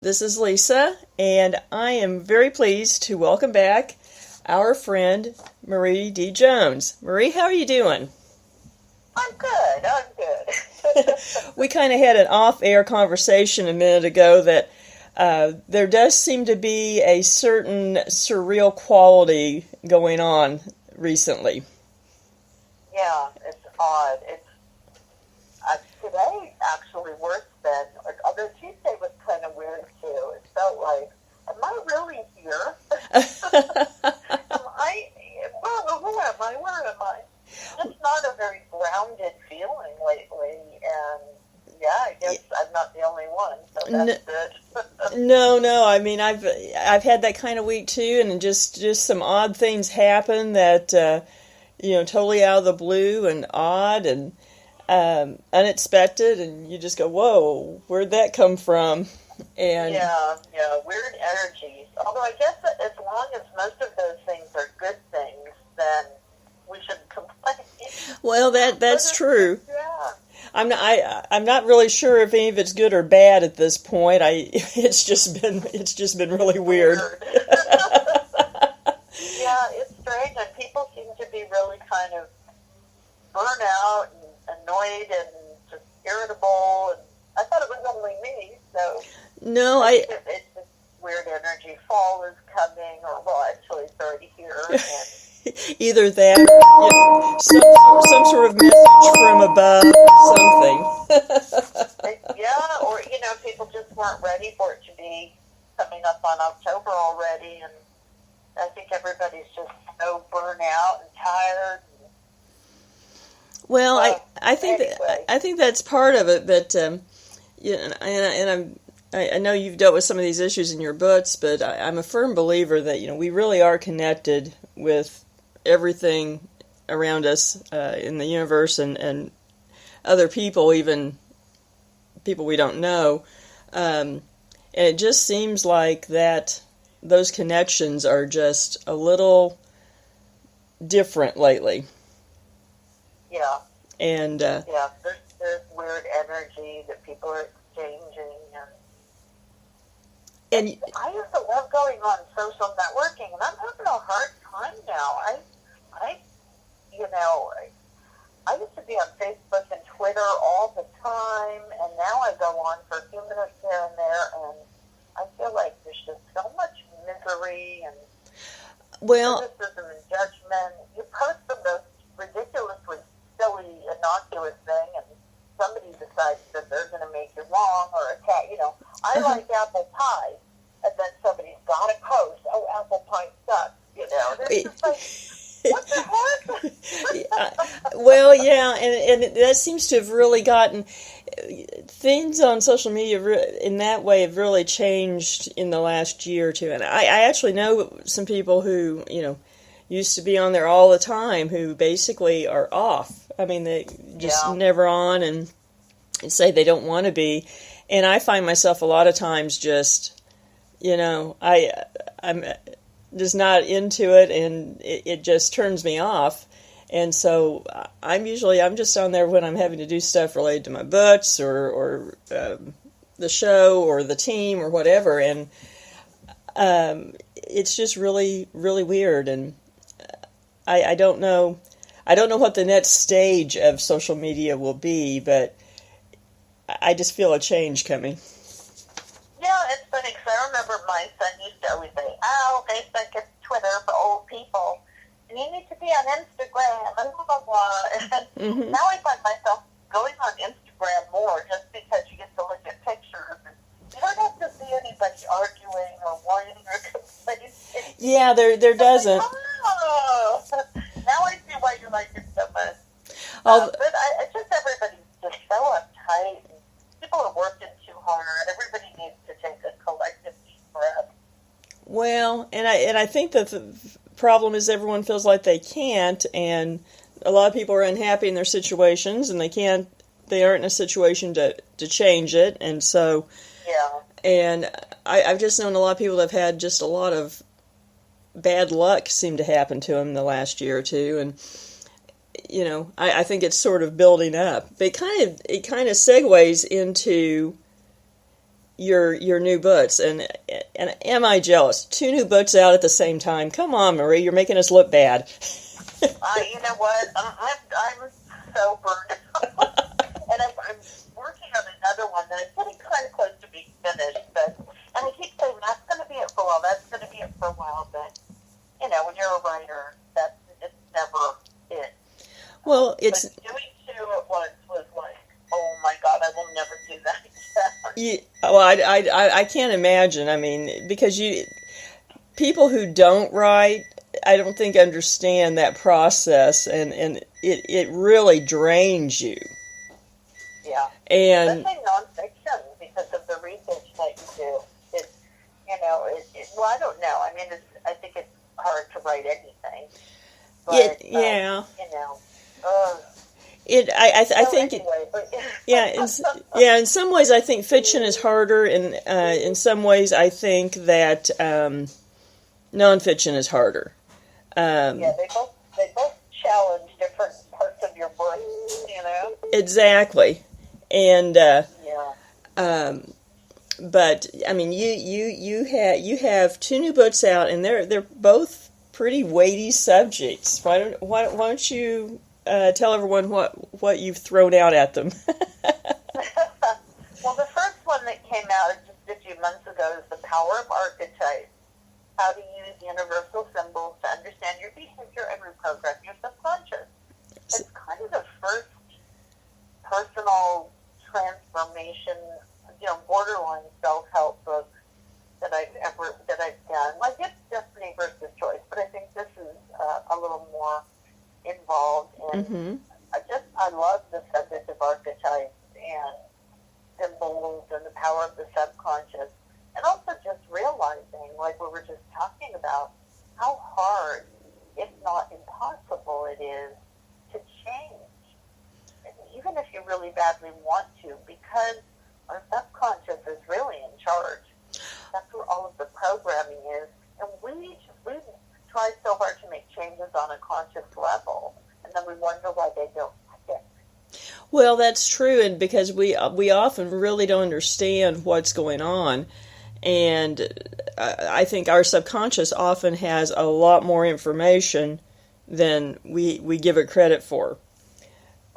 This is Lisa, and I am very pleased to welcome back our friend Marie D. Jones. Marie, how are you doing? I'm good. We kind of had an off-air conversation a minute ago that there does seem to be a certain surreal quality going on recently. Yeah, it's odd. Today actually worse than, although Tuesday was kind of weird too. It felt like, am I really here? Who am I? Where am I? It's not a very grounded feeling lately, and yeah, I guess I'm not the only one, so that's good. No. I mean, I've had that kind of week too, and just some odd things happen that totally out of the blue and odd and unexpected, and you just go, "Whoa, where'd that come from?" And yeah, weird energies. Although I guess that as long as most of those things are good things, then we shouldn't complain. Well, that's true. Yeah. I'm not really sure if any of it's good or bad at this point. It's just been really weird. Yeah, it's strange, and people seem to be really kind of burnt out and annoyed and just irritable. And I thought it was only me, so no, it's just weird energy. Fall is coming, or well, actually, it's already here. And either that, or, some sort of message from above, something. yeah, or people just weren't ready for it to be coming up on October already, and I think everybody's just so burnt out and tired. Well, I think that's part of it, but I know you've dealt with some of these issues in your books, but I'm a firm believer that we really are connected with everything around us in the universe and other people, even people we don't know, and it just seems like that those connections are just a little different lately. Yeah. And there's weird energy that people are exchanging, and I used to love going on social networking, and I'm having a hard time now. I used to be on Facebook and Twitter all the time, and now I go on for a few minutes here and there, and I feel like there's just so much misery and criticism and judgment. You post the most ridiculously silly, innocuous thing, and somebody decides that they're going to make you wrong or attack. I like apple pie, and then somebody's got to post, "Oh, apple pie sucks." It's just like, what the heck? Well, yeah, and that seems to have really gotten things on social media in that way have really changed in the last year or two. And I actually know some people who used to be on there all the time who basically are off. I mean, they just never on and say they don't want to be. And I find myself a lot of times just, I'm just not into it, and it just turns me off. And so I'm just on there when I'm having to do stuff related to my books or the show or the team or whatever. And it's just really, really weird. And I don't know what the next stage of social media will be, but I just feel a change coming. Yeah, it's funny because I remember my son used to always say, "Oh, Facebook is Twitter for old people, and you need to be on Instagram," and blah, blah, blah. And now I find myself going on Instagram more just because you get to look at pictures. And you don't have to see anybody arguing or whining or complaining. Yeah, there doesn't. Like, oh, now I see why you like it so much. But I just everybody's just so uptight. And people are working too hard. Everybody needs to take a collective deep breath. Well, and I think that the problem is everyone feels like they can't, and a lot of people are unhappy in their situations, and they aren't in a situation to change it, and so and I've just known a lot of people that have had just a lot of bad luck seem to happen to them in the last year or two, and I think it's sort of building up. But it kind of segues into your new books, and am I jealous? 2 new books out at the same time. Come on, Marie, you're making us look bad. You know what? I'm so burned out. And I'm working on another one that is getting kind of close to being finished. And I keep saying, that's going to be it for a while, that's going to be it for a while. But, you know, when you're a writer, it's never it. Well, but doing 2 at once was like, oh my God, I will never do that again. Well, I can't imagine. I mean, because people who don't write, I don't think understand that process, and it really drains you. Yeah. And especially nonfiction, because of the research that you do. It's, you know, well, I don't know. I mean, I think it's hard to write anything. But, yeah. You know, I think anyway, in some ways I think fiction is harder, and in some ways I think that nonfiction is harder. Yeah, they both challenge different parts of your brain, you know. Exactly, and yeah. But I mean, you have 2 new books out, and they're both pretty weighty subjects. Why don't you tell everyone what you've thrown out at them? Well, the first one that came out just a few months ago is The Power of Archetypes: How to Use Universal Symbols to Understand Your Behavior and Reprogram Your Subconscious. It's kind of the first personal transformation, you know, borderline self-help book that I've done. Like, it's Destiny versus Choice, but I think this is a little more involved in. Mm-hmm. I love the subject of archetypes and symbols and the power of the subconscious, and also just realizing, like we were just talking about, how hard, if not impossible, it is to change, even if you really badly want to, because our subconscious is really in charge. That's where all of the programming is, and we try so hard to make changes on a conscious level, and then we wonder why they don't stick. Well, that's true, and because we often really don't understand what's going on, and I think our subconscious often has a lot more information than we give it credit for.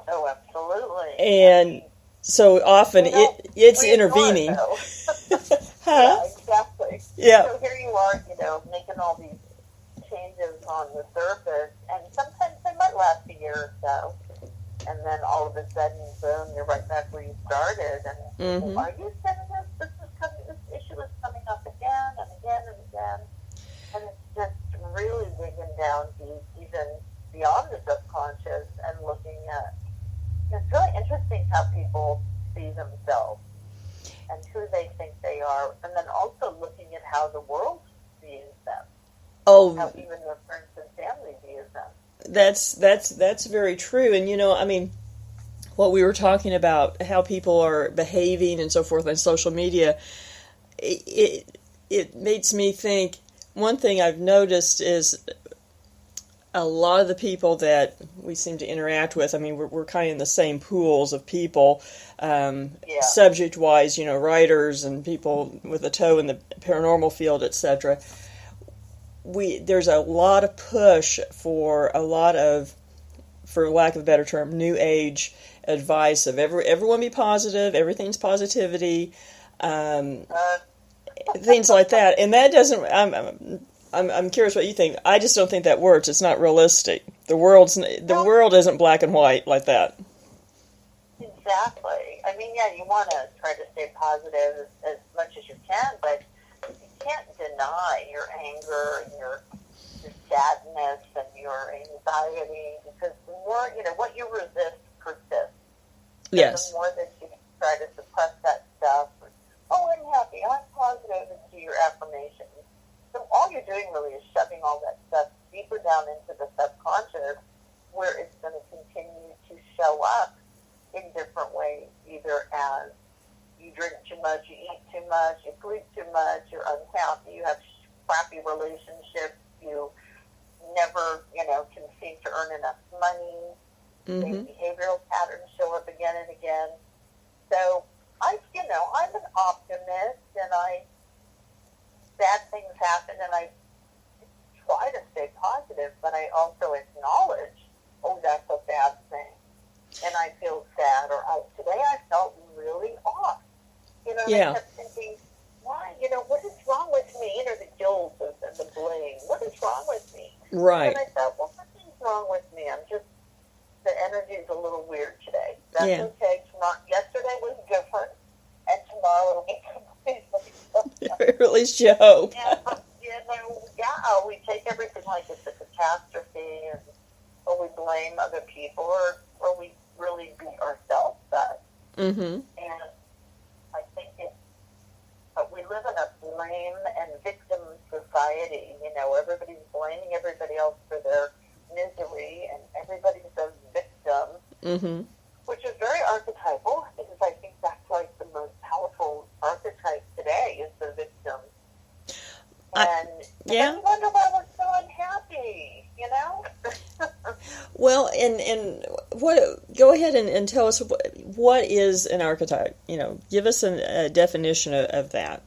Oh, absolutely. And so often it's intervening. Yeah, exactly. Yeah. So here you are, you know, making all these changes on the surface, and sometimes they might last a year or so, and then all of a sudden, boom, you're right back where you started, and Mm-hmm. are you saying this issue is coming up again and again and again, and it's just really digging down deep, even beyond the subconscious, and looking at, it's really interesting how people see themselves and who they think they are, and then also looking at how the world views them. Oh, How even their friends and family views them. that's very true. And, you know, I mean, what we were talking about, how people are behaving and so forth on social media, it makes me think, one thing I've noticed is a lot of the people that we seem to interact with, I mean, we're kind of in the same pools of people, subject-wise, you know, writers and people with a toe in the paranormal field, etc. There's a lot of push for a lot of, for lack of a better term, new age advice of everyone be positive, everything's positivity, things like that. And that doesn't, I'm curious what you think. I just don't think that works. It's not realistic. The world isn't black and white like that. Exactly. I mean, yeah, you want to try to stay positive as much as you can, but you can't deny your anger and your sadness and your anxiety, because the more, you know, what you resist persists. Yes. The more that you try to suppress that stuff, oh, I'm happy, I'm positive, into your affirmations. So all you're doing really is shoving all that stuff deeper down into the subconscious, where it's going to continue to show up in different ways, either as you drink too much, you eat too much, you sleep too much, you're unhappy, you have crappy relationships, you never, you know, can seem to earn enough money. Same behavioral patterns show up again and again. So I'm an optimist, and bad things happen, and I try to stay positive, but I also acknowledge, oh, that's a bad thing, and I feel sad, or today I felt really off. And I kept thinking, why? What is wrong with me? The guilt and the blame. What is wrong with me? Right. And I thought, well, nothing's wrong with me. The energy is a little weird today. That's okay. Yesterday was different, and tomorrow will be completely different. At least you hope. We take everything like it's a catastrophe, or we blame other people, or we really beat ourselves up. Mm-hmm. And I think we live in a blame and victim society. Everybody's blaming everybody else for their misery, and everybody's a victim, mm-hmm. which is very archetypal, because I think that's like the most powerful archetype today is the victim. And I wonder why we're so unhappy, Well, and go ahead and tell us what is an archetype. Give us a definition of that.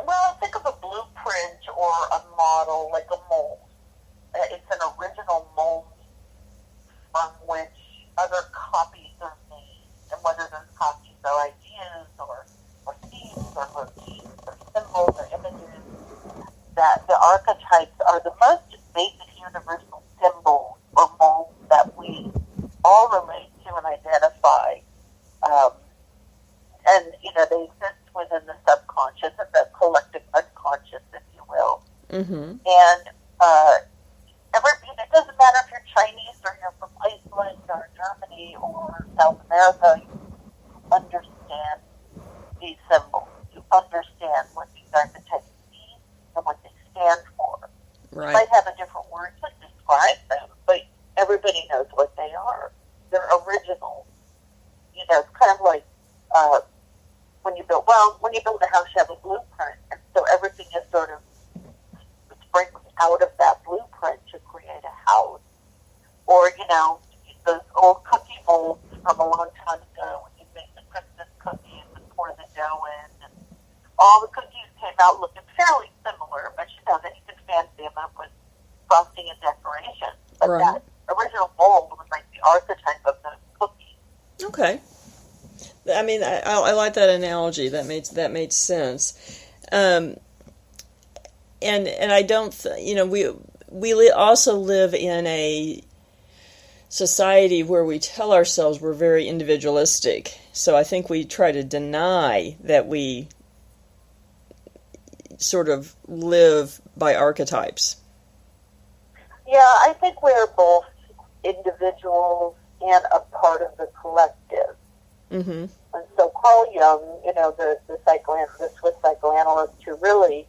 Well, think of a blueprint or a model, like a mold. It's an original mold from which other copies are made, and whether those copies are ideas or themes or motifs or symbols or images, that the archetypes are the most basic universal symbols or molds that we all relate to and identify. And, they exist within the subconscious and the collective unconscious, if you will. Mm-hmm. And it doesn't matter if you're Chinese or you're from Iceland or Germany or South America, you understand these symbols. You understand what these archetypes mean and what they stand for. Right. You might have a different word to describe them, but everybody knows what they are. They're original. It's kind of like when you build a house, you have a blueprint, and so everything is sort of springs out of that blueprint to create a house. Or, those old cookie molds from a long time ago when you make the Christmas cookies and pour the dough in, and all the cookies came out looking fairly similar, but then you can fancy them up with frosting and decoration. But that original mold was like the archetype of those cookies. Okay. I mean, I like that analogy. That made sense. And I don't, we also live in a society where we tell ourselves we're very individualistic. So I think we try to deny that we sort of live by archetypes. Yeah, I think we're both individuals and a part of the collective. Mm-hmm. And so Carl Jung, the Swiss psychoanalyst who really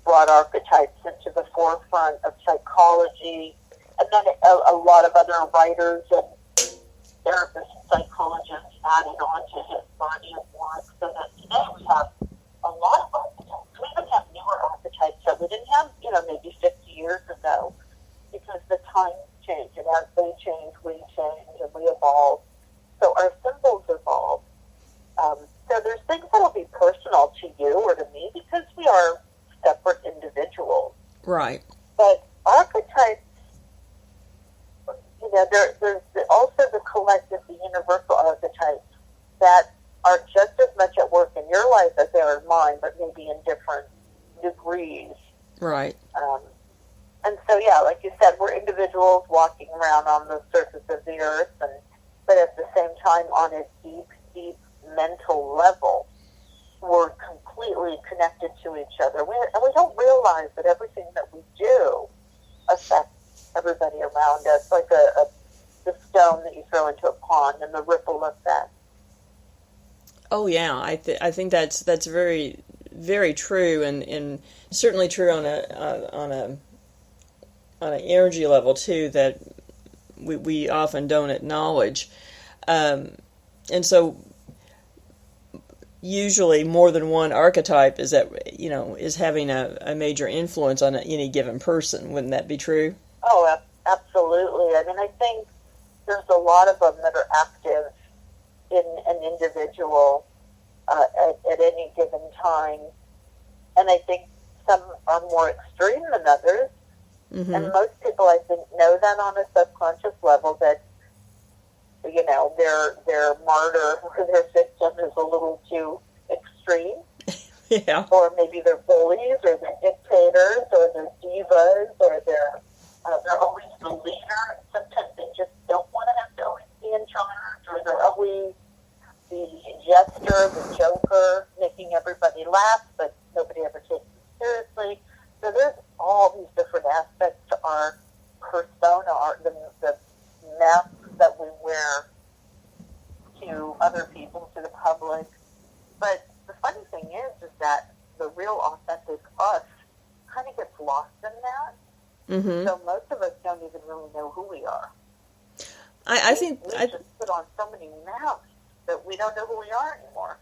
brought archetypes into the forefront of psychology, and then a lot of other writers and therapists and psychologists added on to his body of work, so that today we have a lot of archetypes. We even have newer archetypes that we didn't have, maybe 50 years ago, because the times change, and as they change, and we evolve. So our symbols evolve. So there's things that will be personal to you or to me because we are separate individuals. Right. But archetypes, there's also the collective, the universal archetypes that are just as much at work in your life as they are in mine, but maybe in different degrees. Right. And so, like you said, we're individuals walking around on the surface of the earth, but at the same time, on a deep, deep mental level, we're completely connected to each other. And we don't realize that everything that we do affects everybody around us, like the stone that you throw into a pond and the ripple effect. Oh yeah, I think that's very, very true, and certainly true on an energy level too, that we often don't acknowledge, and so usually more than one archetype is having a major influence on any given person. Wouldn't that be true? Oh, absolutely. I mean, I think there's a lot of them that are active in an individual at any given time. And I think some are more extreme than others. Mm-hmm. And most people, I think, know that on a subconscious level that, you know, their martyr or their victim is a little too extreme. Yeah. Or maybe they're bullies, or they're dictators, or they're divas, or they're always the leader. Sometimes they just don't want to always be in charge, or they're always the jester, the joker, making everybody laugh, but nobody ever takes them seriously. So there's all these different aspects to our persona, the masks that we wear to other people, to the public. But the funny thing is that the real authentic us kind of gets lost in that. Mm-hmm. So most of us don't even really know who we are. I think we just put on so many masks that we don't know who we are anymore.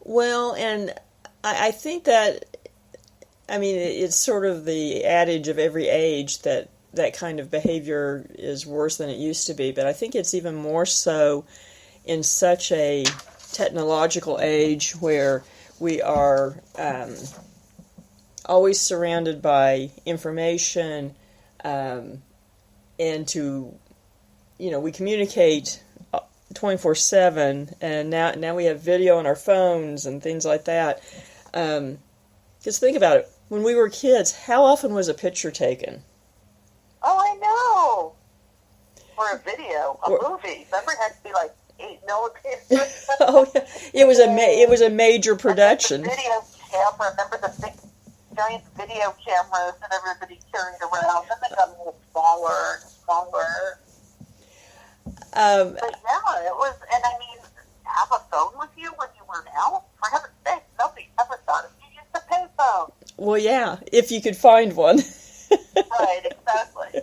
Well, and I think that, I mean, it's sort of the adage of every age that kind of behavior is worse than it used to be, but I think it's even more so in such a technological age where we are always surrounded by information, and we communicate 24/7, and now we have video on our phones and things like that. Because think about it, when we were kids, how often was a picture taken? Oh, I know. Or a video, movie. Remember, it had to be like 8 millimeters. Oh, yeah. It was a major production. The video camera. Remember the big, giant video cameras that everybody carried around? Then they got a little smaller and smaller. But yeah, it was, and I mean, have a phone with you when you were out? For heaven's sake, nobody ever thought of you used a payphone. Well, yeah, if you could find one. Right, exactly.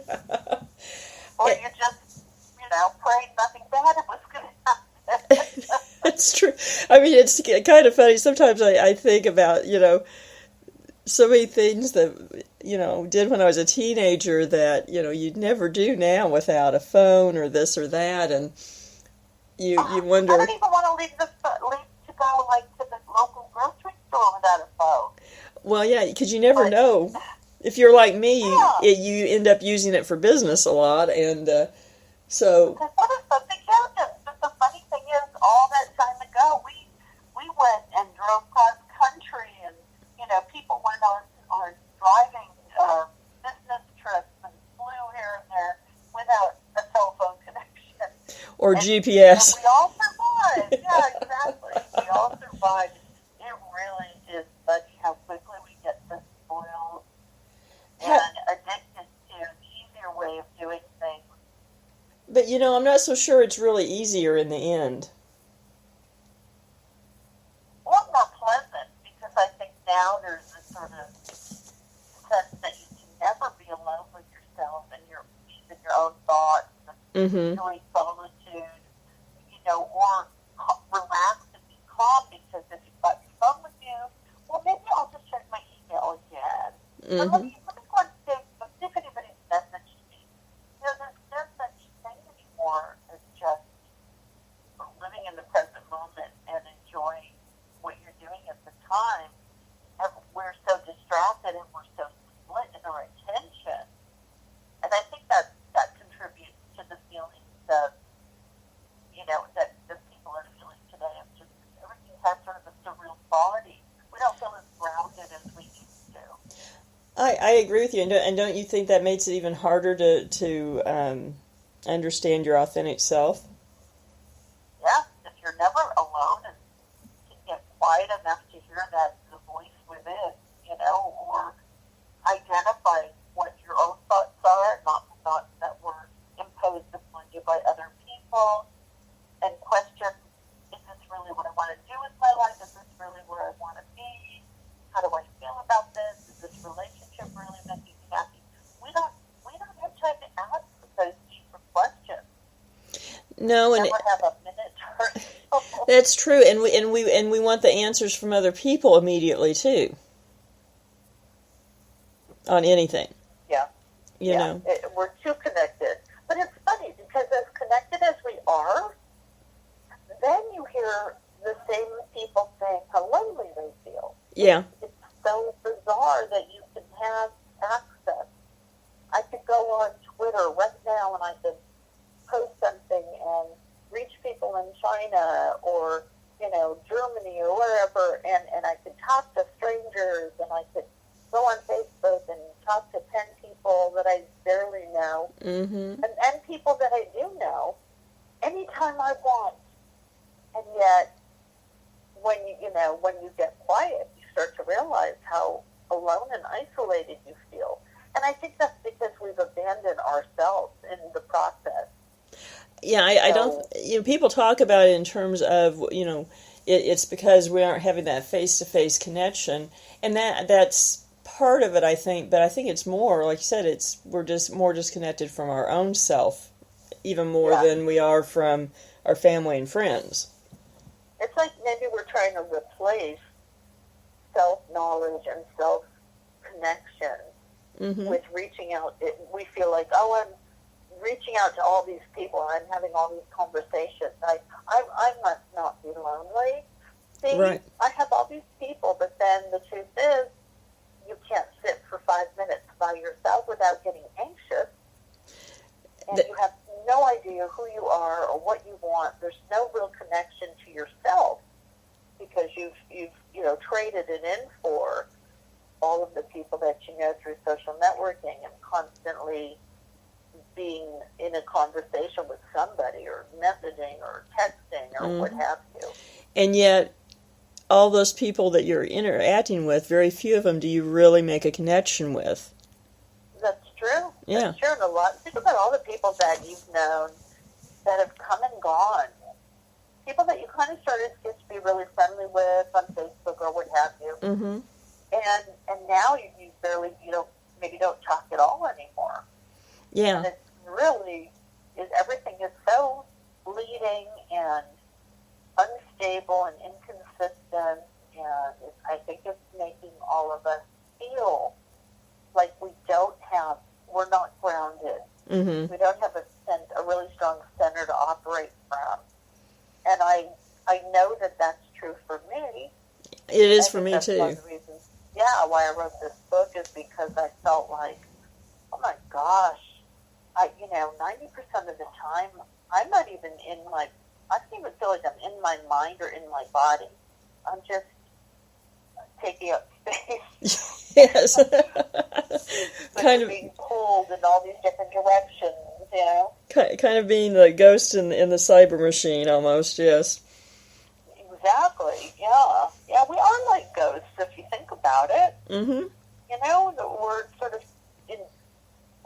Or you just, prayed nothing bad was going to happen. It's true. I mean, it's kind of funny. Sometimes I think about, so many things that, did when I was a teenager that, you'd never do now without a phone or this or that. And you wonder. I don't even want to leave to go, to the local grocery store without a phone. Well, yeah, because you never know. If you're like me, you end up using it for business a lot, and so. Because what if something happened? But the funny thing is, all that time ago, we went and drove cross country, and people went on driving business trips and flew here and there without a cell phone connection or GPS. And we all survived. Yeah, exactly. We all survived. It really is funny how quickly we get this spoiled and addicted to an easier way of doing things. But, I'm not so sure it's really easier in the end. Or more pleasant, because I think now there's this sort of sense that you can never be alone with yourself and your own thoughts and enjoy solitude, or relax and be calm, because if you've got your phone with you, well, maybe I'll just check my email again. Or let me go on Facebook, see if anybody's messaged me. There's no such thing anymore as just living in the present moment and enjoying what you're doing at the time. And we're so distracted and we're so split in our attention. And I think that contributes to the feelings of, that people are feeling today. Of just everything has sort of a surreal quality. We don't feel as grounded as we used to. I agree with you, and don't you think that makes it even harder to understand your authentic self? Yeah, if you're never alone and can get quiet enough to hear the voice within, or identify what your own thoughts are, not the thoughts that were imposed upon you by other people, and question, is this really what I want to do with my life? Is this really where I want to be? How do I feel about this? Is this relationship really making me happy? We don't have time to ask those deeper questions. No, and never have a minute or so. That's true, and we want the answers from other people immediately too. On anything. Yeah. You know. We're too connected. But it's funny, because as connected as we are, then you hear the same people saying how lonely they feel. Yeah. It's so bizarre that you can have access. I could go on Twitter right now and I could post something and reach people in China or, Germany or wherever, and I could talk to strangers, and I could go on Facebook and talk to 10 people that I barely know, and people that I do know, anytime I want. And yet, when you get quiet, you start to realize how alone and isolated you feel. And I think that's because we've abandoned ourselves in the process. Yeah, I don't. People talk about it in terms of it's because we aren't having that face-to-face connection, and that's part of it, I think. But I think it's more, like you said, we're just more disconnected from our own self, even more than we are from our family and friends. It's like maybe we're trying to replace self-knowledge and self-connection with reaching out. We feel like, I'm reaching out to all these people, I'm having all these conversations. I must not be lonely. See, right. I have all these people, but then the truth is, you can't sit for 5 minutes by yourself without getting anxious, and you have no idea who you are or what you want. There's no real connection to yourself because you've traded it in for all of the people that you know through social networking and constantly being in a conversation with somebody or messaging or texting or what have you. And yet, all those people that you're interacting with, very few of them do you really make a connection with. That's true. Yeah. That's true. And think about all the people that you've known that have come and gone. People that you kind of started to get to be really friendly with on Facebook or what have you. Mm-hmm. And now you barely, maybe don't talk at all anymore. Yeah. And it's really, everything is so fleeting and unstable and inconsistent, and I think it's making all of us feel like we're not grounded. Mm-hmm. We don't have a really strong center to operate from. And I know that that's true for me. It is for me, that's too. One of the reasons, why I wrote this book is because I felt like, oh my gosh, 90% of the time, I'm not even I don't even feel like I'm in my mind or in my body. I'm just taking up space. Yes. kind of being pulled in all these different directions, Kind of being the ghost in the cyber machine, almost, yes. Exactly, yeah. Yeah, we are like ghosts, if you think about it. Mm-hmm.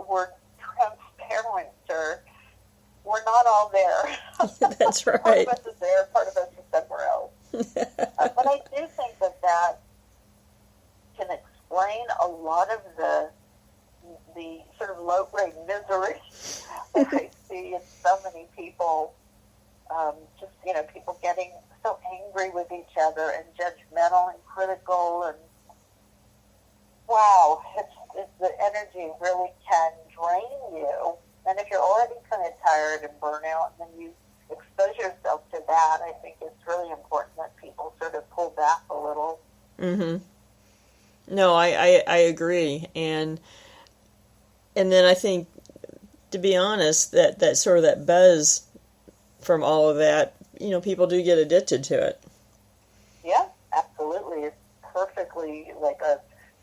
We're transparent, or we're not all there. That's right. Part of us is there, part of us is somewhere else. But I do think that can explain a lot of the sort of low-grade misery that I see in so many people. People getting so angry with each other and judgmental and critical, and wow, the energy really can drain you. And if you're already kind of tired and burnt out, and then you expose yourself to that, I think it's really important that people sort of pull back a little. Mm-hmm. No, I agree, and then I think, to be honest, that sort of that buzz from all of that, people do get addicted to it. Yeah, absolutely. It's perfectly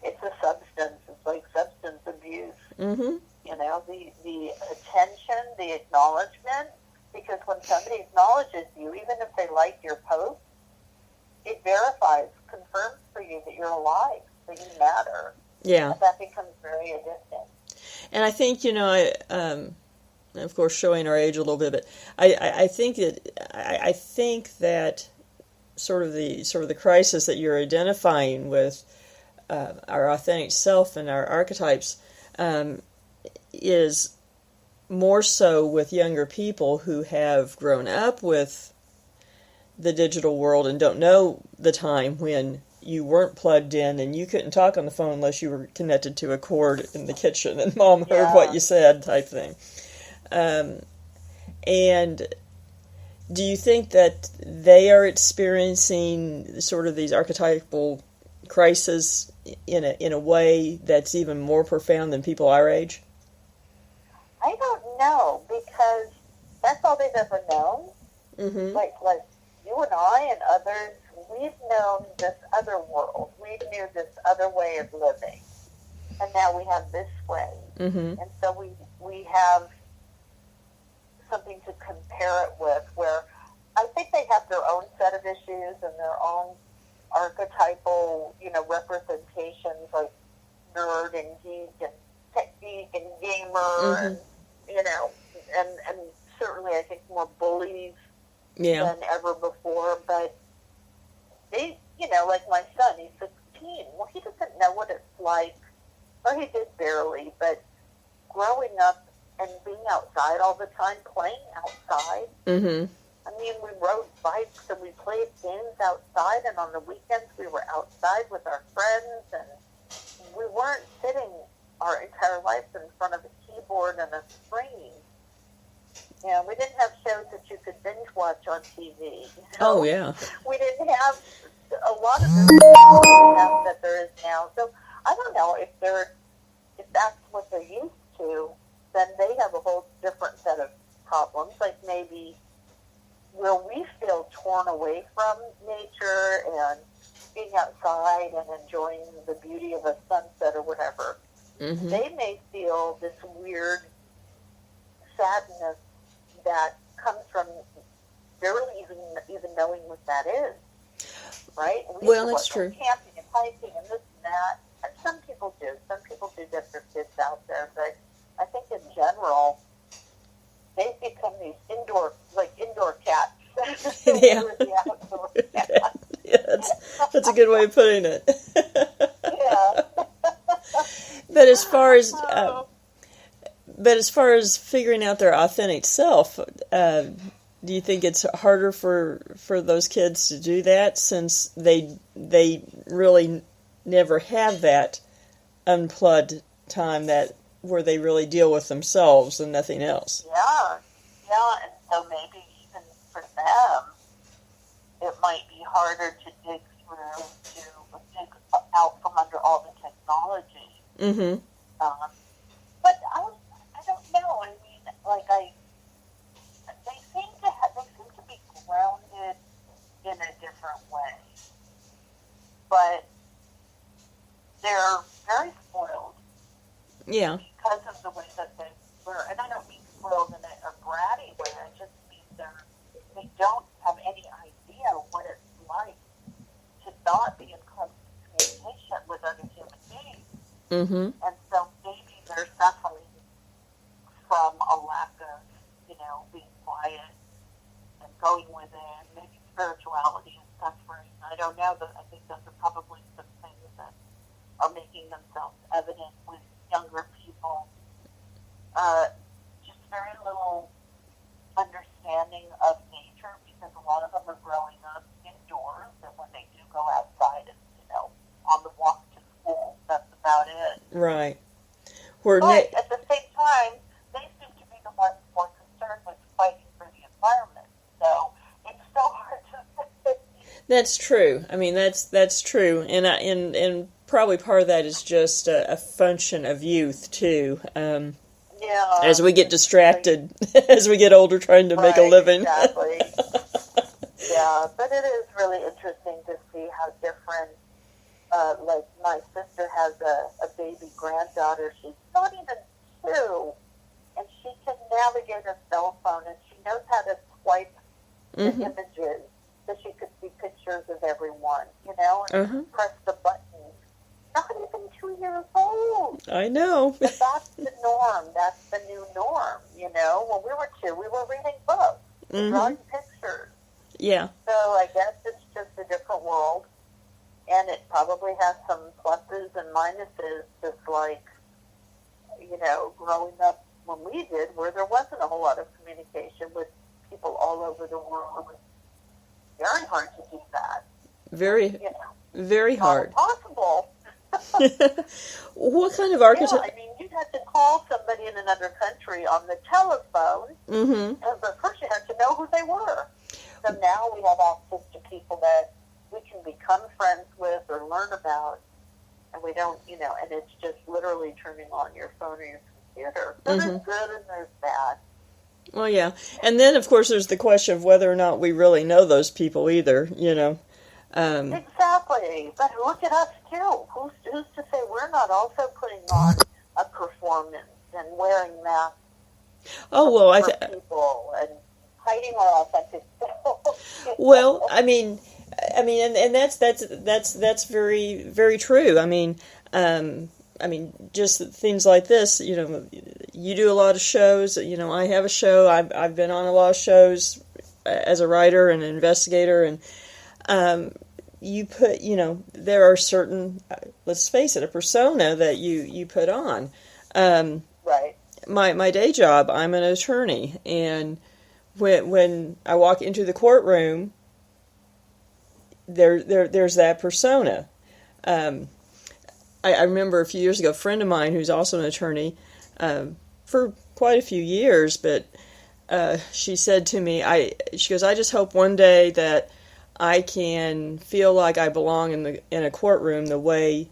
it's a substance. It's like substance abuse. Mm-hmm. The attention, the acknowledgement, because when somebody acknowledges you, even if they like your post, it verifies, confirms for you that you're alive, that you matter. Yeah. And that becomes very addicting. And I think, of course, showing our age a little bit, but I think that sort of the crisis that you're identifying with our authentic self and our archetypes is more so with younger people who have grown up with the digital world and don't know the time when you weren't plugged in and you couldn't talk on the phone unless you were connected to a cord in the kitchen and mom heard what you said, type thing. And Do you think that they are experiencing sort of these archetypal crises in a way that's even more profound than people our age? I don't know, because that's all they've ever known. Mm-hmm. Like you and I and others, we've known this other world. We knew this other way of living. And now we have this way. Mm-hmm. And so we have something to compare it with, where I think they have their own set of issues and their own archetypal, representations, like nerd and geek and tech geek and gamer, mm-hmm. and certainly I think more bullies Yeah. than ever before. But they, like my son, he's 16. Well, he doesn't know what it's like, or he did barely, but growing up and being outside all the time, playing outside. Mm-hmm. I mean, we rode bikes and we played games outside, and on the weekends we were outside with our friends, and we weren't sitting our entire lives in front of a keyboard and a screen. We didn't have shows that you could binge watch on TV. Oh, yeah. We didn't have a lot of the that there is now. So I don't know if that's what they're used to, then they have a whole different set of problems. Like maybe where we feel torn away from nature and being outside and enjoying the beauty of a sunset or whatever, Mm-hmm. they may feel this weird sadness that comes from barely even knowing what that is, right? Well, that's true. Camping and hiking and this and that. And some people do. Some people do get their kids out there, but I think in general, they've become these indoor cats. Yeah. The outdoor cats. Yeah, that's a good way of putting it. Yeah. But as far as figuring out their authentic self, do you think it's harder for those kids to do that, since they really never have that unplugged time where they really deal with themselves and nothing else? Yeah, and so maybe even for them, it might be harder to dig out from under all the technology. Mm-hmm. But I don't know. I mean, they seem to be grounded in a different way, but they're very spoiled. Yeah. Because of the way that they were, and I don't mean spoiled in a bratty way. I just mean they don't have any idea what it's like to not be in constant communication with other human beings. Mm-hmm. And so maybe they're suffering from a lack of, being quiet and going within. Maybe spirituality is suffering. I don't know, but I think those are probably some things that are making themselves evident with younger people. Just very little understanding of nature, because a lot of them are growing up indoors, and when they do go outside, it's, on the walk to school, that's about it. Right. But at the same time, they seem to be the ones more concerned with fighting for the environment. So it's so hard to say. That's true. I mean, that's true, and probably part of that is just a function of youth too. Yeah. As we get distracted, as we get older, trying to make a living. Exactly. Yeah, but it is really interesting to see how different. Like my sister has a baby granddaughter. She's not even 2, and she can navigate a cell phone, and she knows how to swipe the images, so she could see pictures of everyone, and press the button. Not even 2 years old. I know. But that's the norm. That's the new norm. When we were 2, we were reading books, drawing pictures. Yeah. So I guess it's just a different world. And it probably has some pluses and minuses, just like, growing up when we did, where there wasn't a whole lot of communication with people all over the world. It was very hard to do that. Very hard. Not impossible. What kind of archetype? Yeah, I mean, you had to call somebody in another country on the telephone, but first you had to know who they were. so now we have access to people that we can become friends with or learn about, and we don't, and it's just literally turning on your phone or your computer. So there's good and there's bad. Well, yeah. And then, of course, there's the question of whether or not we really know those people either, Exactly. But look at us, too. Who's to say we're not also putting on a performance and wearing masks for people and hiding our authentic self? Well, I mean, and that's very, very true. I mean, just things like this. You do a lot of shows. I have a show. I've been on a lot of shows as a writer and an investigator, and you put, there are certain, let's face it, a persona that you put on. Right. My day job, I'm an attorney, and when I walk into the courtroom, there's that persona. I remember a few years ago, a friend of mine who's also an attorney for quite a few years, but she said to me, she goes, I just hope one day that I can feel like I belong in a courtroom the way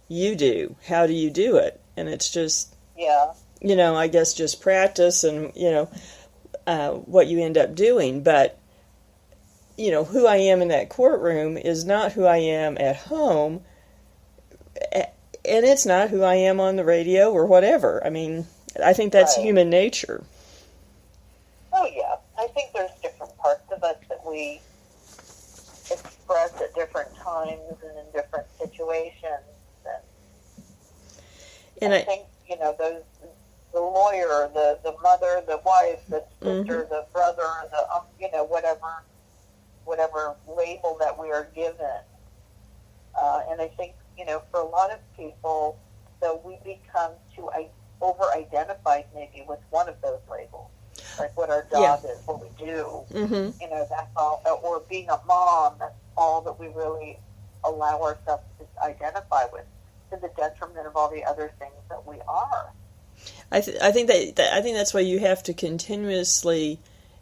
you do. How do you do it? And it's just, I guess just practice and, what you end up doing. But, who I am in that courtroom is not who I am at home, and it's not who I am on the radio or whatever. I mean, I think that's human nature. Oh, yeah. I think there's different parts of us that we express at different times and in different situations. And I think, the lawyer, the mother, the wife, the sister, the brother, whatever label that we are given. And I think, for a lot of people, so we become too over-identified maybe with one of those labels. Like what our job is, what we do, that's all, or being a mom, that's all that we really allow ourselves to identify with, to the detriment of all the other things that we are. I think that's why you have to continuously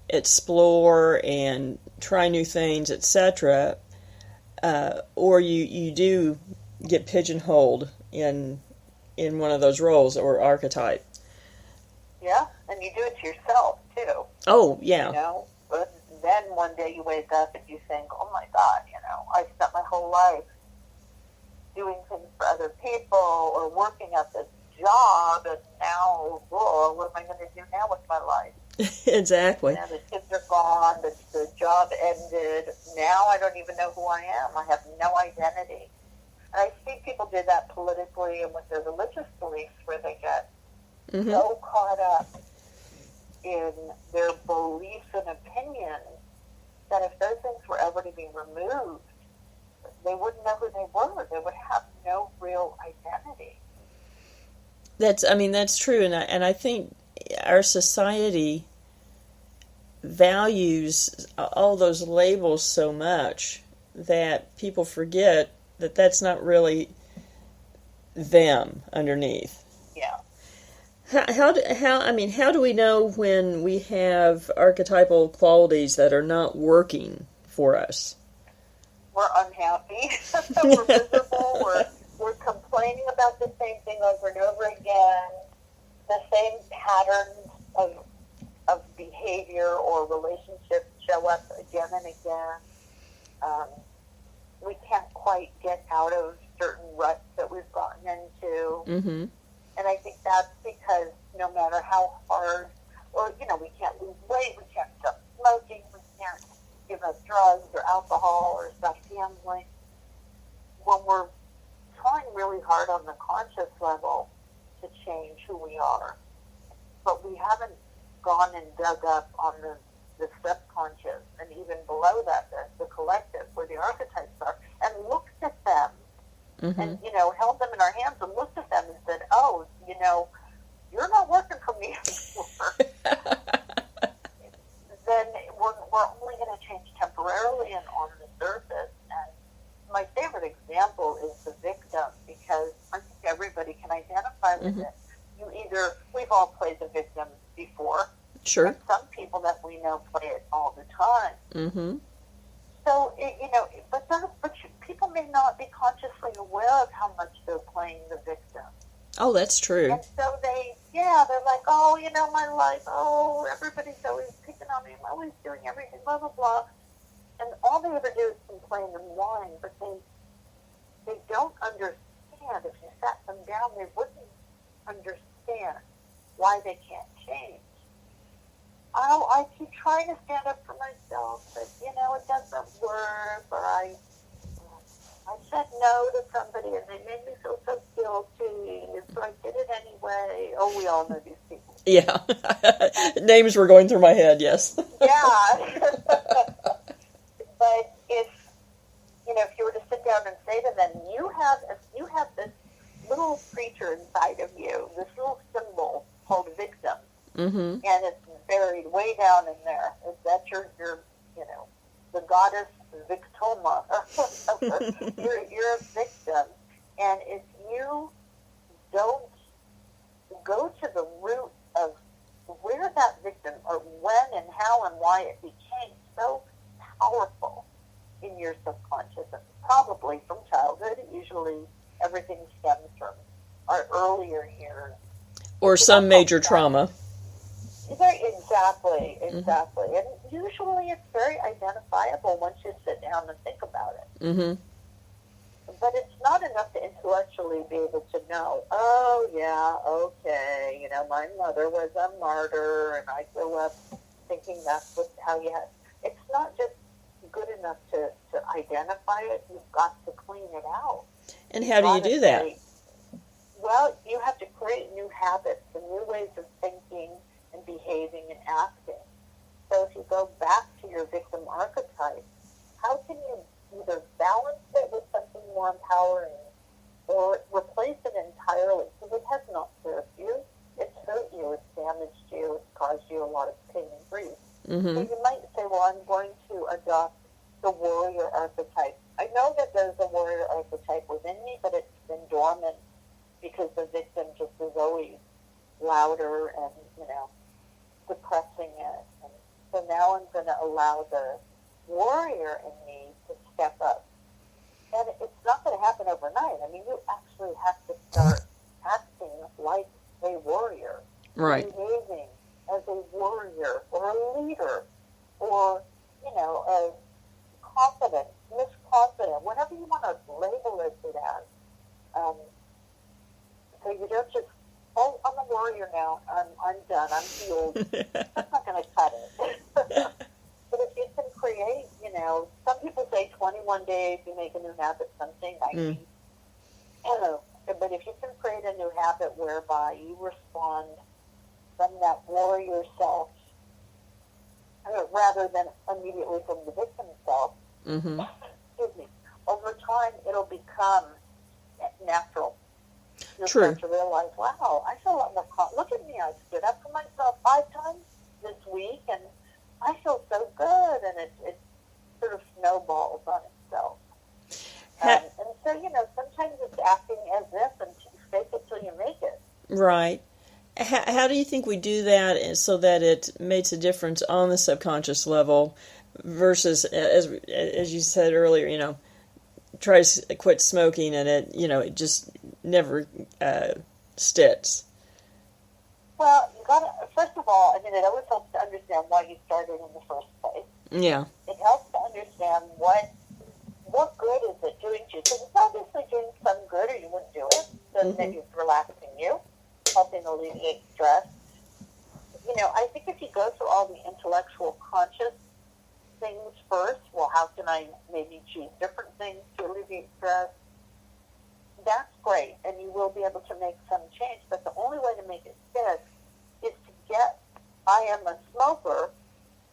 explore and try new things, etc., or you do get pigeonholed in one of those roles or archetype. Yeah, and you do it to yourself, too. Oh, yeah. But then one day you wake up and you think, oh my God, I spent my whole life doing things for other people or working at this job, and now, what am I going to do now with my life? Exactly. The kids are gone, the job ended, now I don't even know who I am. I have no identity. And I see people do that politically and with their religious beliefs, where they get so caught up in their beliefs and opinions that if those things were ever to be removed, they wouldn't know who they were. They would have no real identity. That's true, and I think our society values all those labels so much that people forget that that's not really them underneath. Yeah. How do we know when we have archetypal qualities that are not working for us? We're unhappy. We're miserable. We're complaining about the same thing over and over again. The same patterns of behavior or relationships show up again and again. We can't quite get out of certain ruts that we've gotten into. Mm-hmm. And I think that's because no matter how hard, or, we can't lose weight, we can't stop smoking, we can't give up drugs or alcohol or stop gambling. When we're trying really hard on the conscious level to change who we are, but we haven't gone and dug up on the subconscious and even below that, the collective, where the archetypes are, and looked at them and, held them in our hands and looked at them and said, oh, you're not working for me anymore. Then we're only going to change temporarily and on the surface. And my favorite example is the victim, because I think everybody can identify with it. We've all played the victim before. Sure. And some people that we know play it all the time. Mm-hmm. So, but people may not be consciously aware of how much they're playing the victim. Oh, that's true. And so they're like, oh, my life, oh, everybody's always picking on me, I'm always doing everything, blah, blah, blah. And all they ever do is complain and whine, but they don't understand. If you sat them down, they wouldn't understand why they can't change. Oh, I keep trying to stand up for myself, but, it doesn't work, or I said no to somebody and they made me feel so guilty, and so I did it anyway. Oh, we all know these people. Yeah. Names were going through my head, yes. Yeah. But if you were to sit down and say to them, you have this little creature inside of you, this little symbol called victim, Mm-hmm. and it's buried way down in there. That's your the goddess Victoma. you're a victim, and if you don't go to the root of where that victim, or when and how and why it became so powerful in your subconscious, and probably from childhood, usually everything stems from our earlier years. Or some major trauma. Exactly. Mm-hmm. And usually it's very identifiable once you sit down and think about it. Mm-hmm. But it's not enough to intellectually be able to know, oh, yeah, okay, my mother was a martyr, and I grew up thinking that's how you had. It's not just good enough to identify it. You've got to clean it out. And how do you do that? Well, you have to create new habits and new ways of thinking and behaving and acting. So if you go back to your victim archetype, how can you either balance it with something more empowering or replace it entirely? Because it has not served you. It's hurt you. It's damaged you. It's caused you a lot of pain and grief. Mm-hmm. So you might say, well, I'm going to adopt the warrior archetype. I know that there's a warrior archetype within me, but it's been dormant because the victim just is always louder and, suppressing it. And so now I'm going to allow the warrior in me to step up. And it's not going to happen overnight. I mean, you actually have to start acting like a warrior. Right. Behaving as a warrior or a leader or, a confident, misconfident, whatever you want to label it as. So you don't just, oh, I'm a warrior now. I'm done. I'm healed. That's not going to cut it. But if you can create, some people say 21 days you make a new habit, some say 90. I don't know. But if you can create a new habit whereby you respond from that warrior self, rather than immediately from the victim self, Mm-hmm. excuse me, over time it'll become natural. You'll True. start to realize, wow, I feel a lot more look at me, I stood up for myself 5 times this week, and I feel so good, and it sort of snowballs on itself. And so, sometimes it's acting as if, and fake it till you make it. Right. How do you think we do that so that it makes a difference on the subconscious level versus, as you said earlier, try to quit smoking and it just never sticks? Well, you got to, first of all, it always helps to understand why you started in the first place. Yeah. It helps to understand what good is it doing to you. Because it's obviously doing some good or you wouldn't do it. So then it's relaxing you, helping alleviate stress. I think if you go through all the intellectual conscious things first, well, how can I maybe choose different things to alleviate stress? That's great, and you will be able to make some change, but the only way to make it stick is to get I am a smoker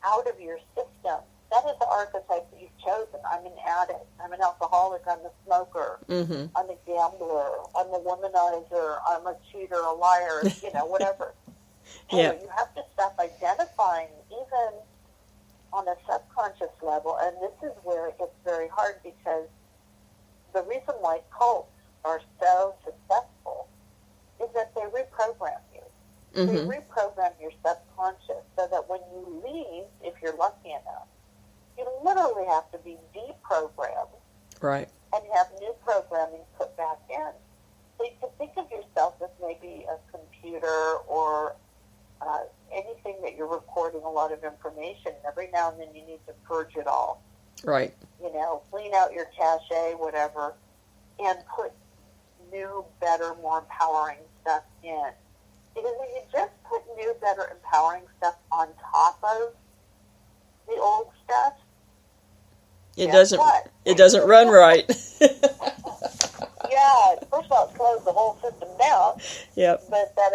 out of your system. That is the archetype that you've chosen. I'm an addict. I'm an alcoholic. I'm a smoker. Mm-hmm. I'm a gambler. I'm a womanizer. I'm a cheater, a liar, whatever. Yeah. You have to stop identifying even on a subconscious level, and this is where it gets very hard because the reason why cults are so successful is that they reprogram you. Mm-hmm. They reprogram your subconscious. so that when you leave, if you're lucky enough, you literally have to be deprogrammed. Right. And have new programming put back in. So you can think of yourself as maybe a computer or anything that you're recording a lot of information. Every now and then you need to purge it all. Right. Clean out your cache, whatever, and put new, better, more empowering stuff in. Because when you just put new, better, empowering stuff on top of the old stuff, it doesn't run right. Yeah, first of all, it slows the whole system down. Yep. But that,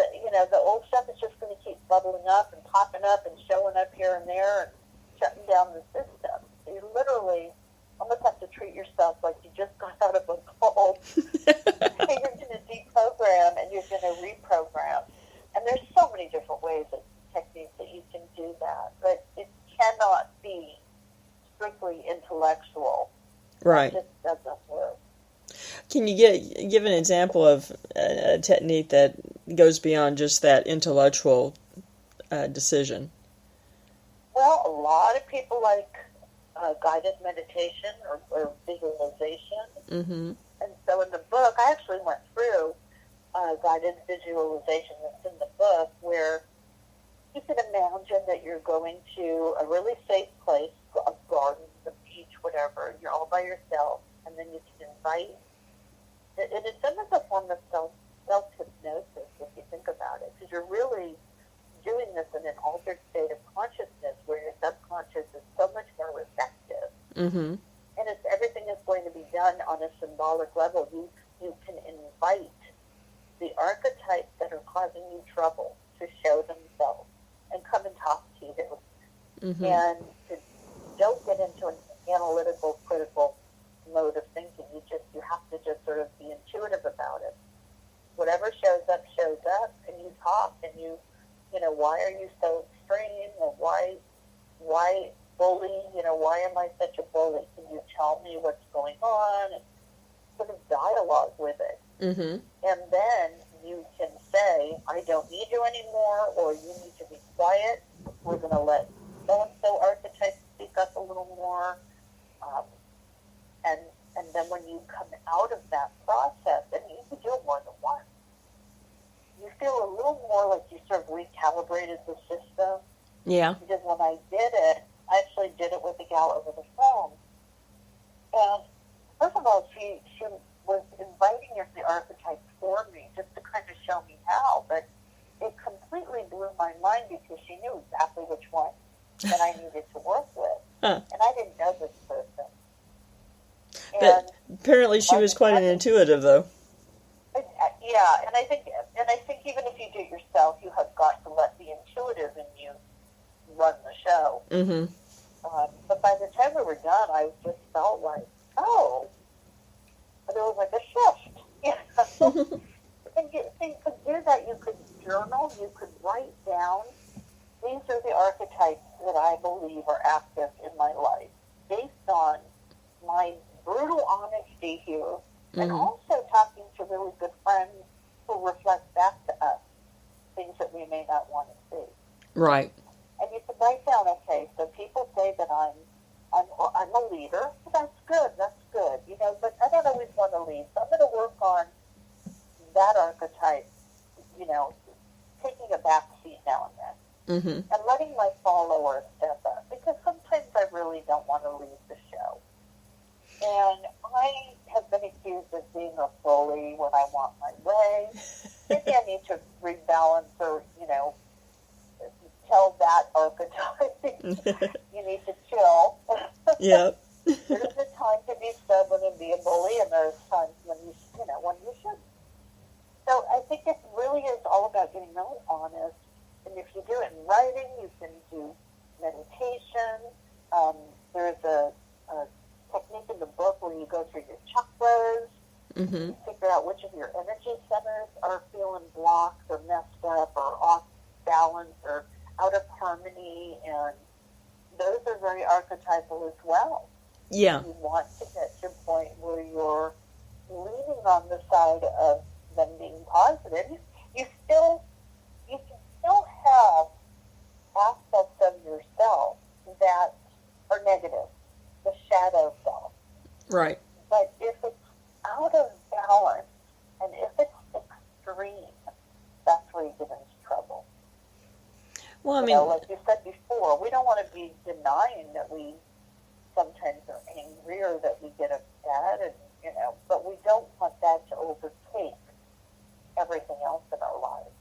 the old stuff is just going to keep bubbling up and popping up and showing up here and there and shutting down the system. So you literally almost have to treat yourself like you just got out of a cold. And you're going to deprogram and you're going to reprogram. And there's so many different ways and techniques that you can do that. But it cannot be strictly intellectual. Right. It just doesn't work. Can you give an example of a technique that goes beyond just that intellectual decision? Well, a lot of people like guided meditation or visualization. Mm-hmm. And so in the book, I actually went through guided visualization that's in the book where you can imagine that you're going to a really safe place, a garden, the beach, whatever. You're all by yourself, and then you can invite. And it's almost a form of self-hypnosis, if you think about it, because you're really doing this in an altered state of consciousness where your subconscious is so much more receptive. Mm-hmm. And everything is going to be done on a symbolic level. You can invite the archetypes that are causing you trouble to show themselves and come and talk to you. Mm-hmm. And don't get into an analytical, critical mode of thinking. You have to just sort of be intuitive about it. Whatever shows up, and you talk, and why are you so extreme, or why bully, why am I such a bully? Can you tell me what's going on? And sort of dialogue with it. Mm-hmm. And then you can say, I don't need you anymore, or you need to be quiet. We're going to let so-and-so archetype speak up a little more. And then when you come out of that process, and you can do it more than once, you feel a little more like you sort of recalibrated the system. Yeah. Because when I did it, I actually did it with a gal over the phone. And first of all, she was inviting the archetype for me just to kind of show me how. But it completely blew my mind because she knew exactly which one that I needed to work with. Huh. And I didn't know this person. But apparently she was quite an intuitive, though. Yeah, and I think even if you do it yourself, you have got to let the intuitive in you run the show. Mm-hmm. But by the time we were done, I just felt like, oh, there was like a shift. And you could do that. You could journal. You could write down. These are the archetypes that I believe are active in my life, based on my brutal honesty here, mm-hmm. and also talking to really good friends who reflect back to us things that we may not want to see. Right. And you can write down, okay, so people say that I'm a leader. That's good. But I don't always want to lead. So I'm going to work on that archetype, taking a back seat now and then. Mm-hmm. And letting my followers step up. Because sometimes I really don't want to lead the show. And I have been accused of being a bully when I want my way. Maybe I need to rebalance or, tell that archetype, you need to chill. Yep. There's a time to be stubborn and be a bully, and there's times when you should. So I think it really is all about getting really honest. And if you do it in writing, you can do meditation. There's a technique in the book where you go through your chakras, mm-hmm. figure out which of your energy centers are feeling blocked or messed up or off balance or out of harmony, and those are very archetypal as well. Yeah. You want to get to a point where you're leaning on the side of them being positive. You can still have aspects Well, I mean, like you said before, we don't want to be denying that we sometimes are angry or that we get upset, and but we don't want that to overtake everything else in our lives.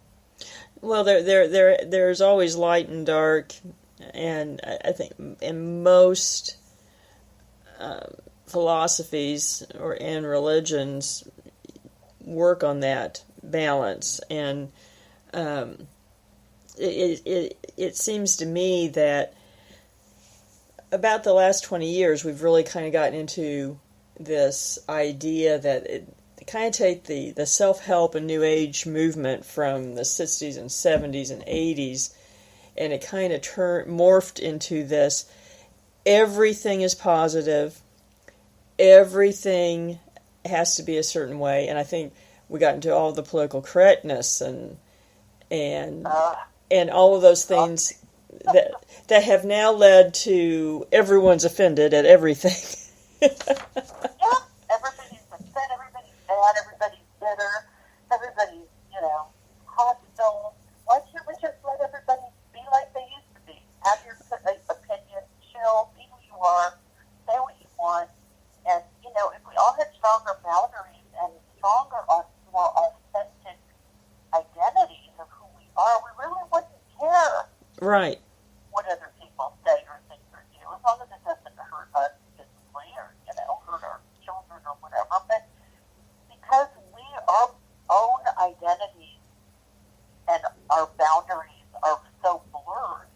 well, there's always light and dark, and I think in most philosophies and religions work on that balance, and it seems to me that about the last 20 years we've really kind of gotten into this idea that kind of take the self-help and New Age movement from the 60s and 70s and 80s, and it kind of morphed into this: everything is positive, everything has to be a certain way. And I think we got into all the political correctness and all of those things that have now led to everyone's offended at everything. Yeah, everybody's upset, everybody's bad, everybody's bitter, everybody's, hostile. Why can't we just let everybody be like they used to be? Have your opinion, chill, be who you are, say what you want. And, if we all had stronger boundaries and stronger, more authentic identities of who we are, we really wouldn't care. Right. What other people say or think or do, as long as it doesn't hurt us physically or, hurt our children or whatever. But because our own identities and our boundaries are so blurred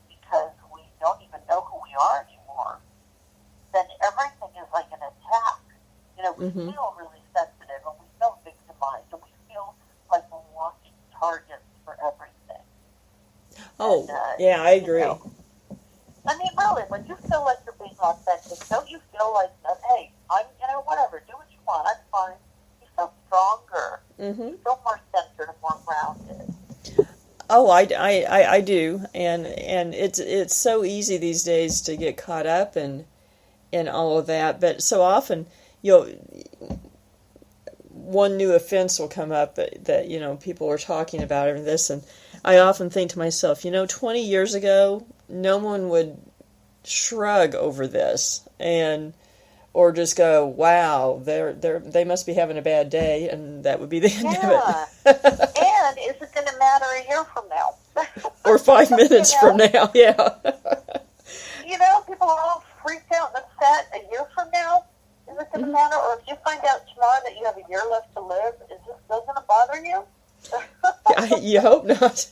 because we don't even know who we are anymore, then everything is like an attack. We feel really sensitive and we feel victimized and we feel like we're walking targets for everything. Oh, and, yeah, I agree. I mean, really, when you feel like you're being authentic, don't you feel like, hey, I'm, whatever, do what you want, I'm fine. You feel stronger. You feel more centered and more grounded. Oh, I do, and it's so easy these days to get caught up in all of that. But so often, one new offense will come up that people are talking about and this, and I often think to myself, 20 years ago, no one would shrug over this or just go, wow, they must be having a bad day, and that would be the end of it. And is it going to matter a year from now? Or 5 minutes from now, yeah. People are all freaked out and upset a year from now. Is it going to matter? Or if you find out tomorrow that you have a year left to live, is this still going to bother you? You hope not.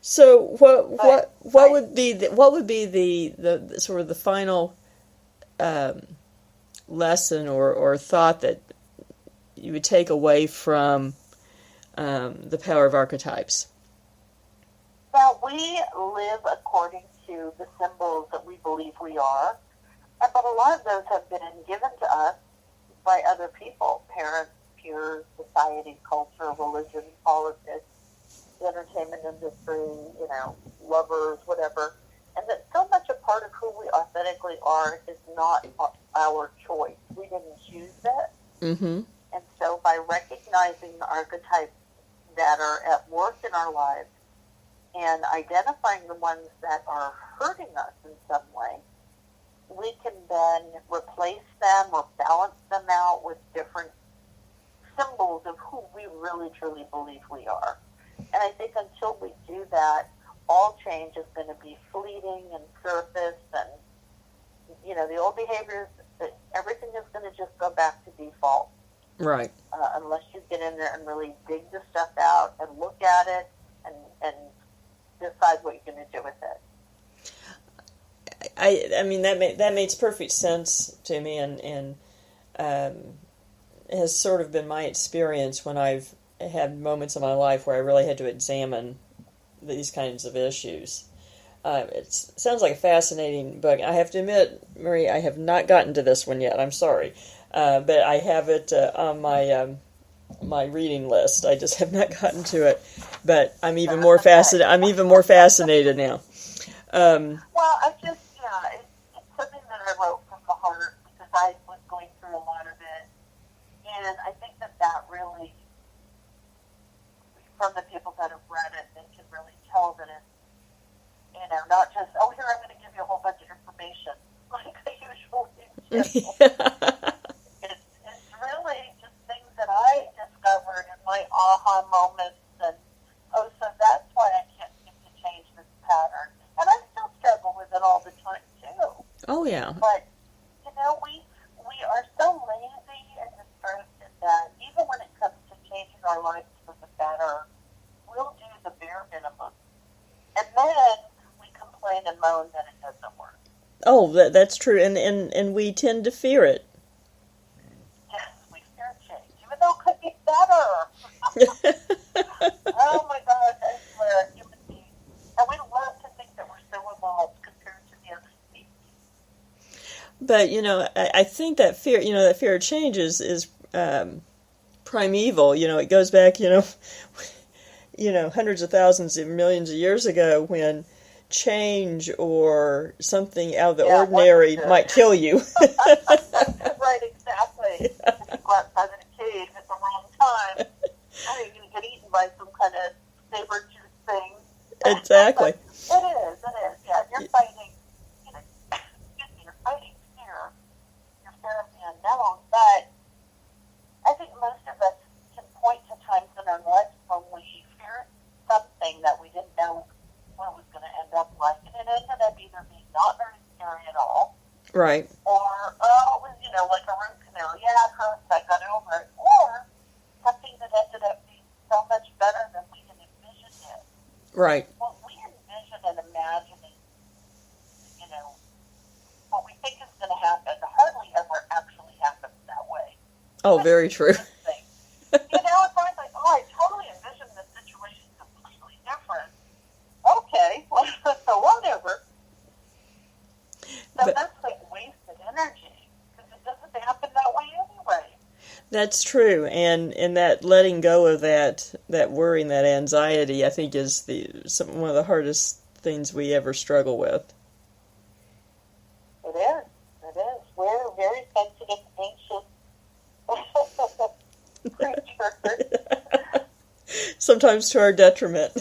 So what would be the sort of the final lesson or thought that you would take away from the power of archetypes? Well, we live according to the symbols that we believe we are, but a lot of those have been given to us by other people: parents, peers, society, culture, religion, politics, the entertainment industry, lovers, whatever. And that so much a part of who we authentically are is not our choice. We didn't choose it. Mm-hmm. And so by recognizing the archetypes that are at work in our lives and identifying the ones that are hurting us in some way, we can then replace them or balance them out with different symbols of who we really, truly believe we are. And I think until we do that, all change is going to be fleeting and surface, and, the old behaviors, everything is going to just go back to default. Right. Unless you get in there and really dig the stuff out and look at it and decide what you're going to do with it. I mean that makes perfect sense to me, and has sort of been my experience when I've had moments in my life where I really had to examine these kinds of issues. It sounds like a fascinating book. I have to admit, Marie, I have not gotten to this one yet. I'm sorry, but I have it on my reading list. I just have not gotten to it, but I'm even more fascinated. I'm even more fascinated now. Well, it's something that I wrote from the heart because I was going through a lot of it, and I think that really lives for the better, we'll do the bare minimum. And then we complain and moan that it doesn't work. Oh, that's true, and we tend to fear it. Yes, we fear change, even though it could be better. Oh my gosh, I swear, human beings. And we love to think that we're so evolved compared to the other species. But, I think that fear of change is primeval. It goes back, hundreds of thousands of millions of years ago when change or something out of the ordinary might kill you. Right, exactly. If you go outside in a cave at the wrong time, you're going to get eaten by some kind of saber-tooth thing. Exactly. It is. Yeah, you're fighting, you're fighting fear. You're fear of the unknown. But I think most of us can point to times in our lives when we feared something that we didn't know what it was going to end up like. And it ended up either being not very scary at all. Right. Or, it was, like a root canal. Yeah, it hurts, I got over it. Or something that ended up being so much better than we had envisioned it. Right. What we envision and imagining, what we think is going to happen hardly ever actually happens that way. Oh, very true. It's always like, I totally envisioned this situation completely different. Okay, well, so whatever. So that's like wasted energy, because it doesn't happen that way anyway. That's true, and that letting go of that worry and that anxiety, I think, is one of the hardest things we ever struggle with. It is. We're very sensitive, anxious creatures. Sometimes to our detriment.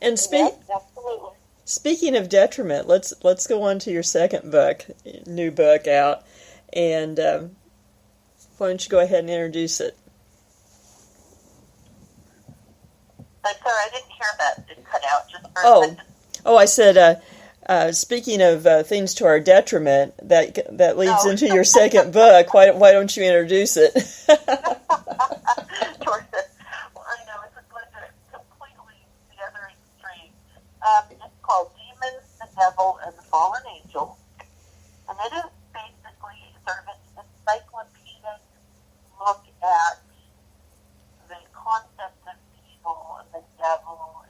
And Yes, absolutely. Speaking of detriment, let's go on to your second book, new book out, and why don't you go ahead and introduce it? I'm sorry, I didn't hear that. It cut out just for a second. I said, speaking of things to our detriment, that leads into your second book. Why don't you introduce it? Well, I know, it's completely the other extreme. It's called Demons, the Devil, and the Fallen Angel. And it is basically sort of an encyclopedic look at the concept of evil and the devil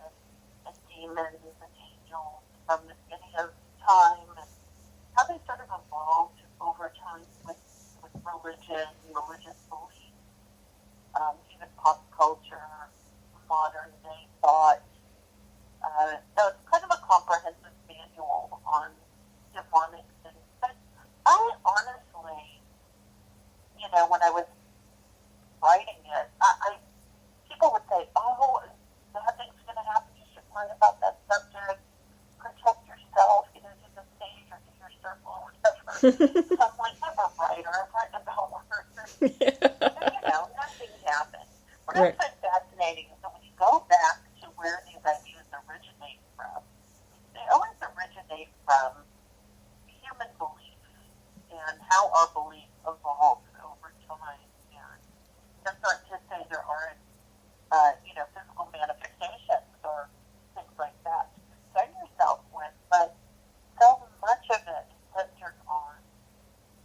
and demons and angels from the beginning of time and how they sort of evolved over time with religion, religious belief, even pop culture, modern day thought. So it's kind of a comprehensive manual on demonic things. But I honestly, when I was writing it, people would say, "Oh, bad things are going to happen. You should learn about that subject. Protect yourself. Do the sage or do your circle or whatever." So I'm like, I'm a writer. I've written about murders. Nothing happened. What I find fascinating is that when you go back to where these ideas originate from, they always originate from human belief and how our belief evolved over time. And that's not to say there aren't, physical manifestations or things like that to concern yourself with, but so much of it is centered on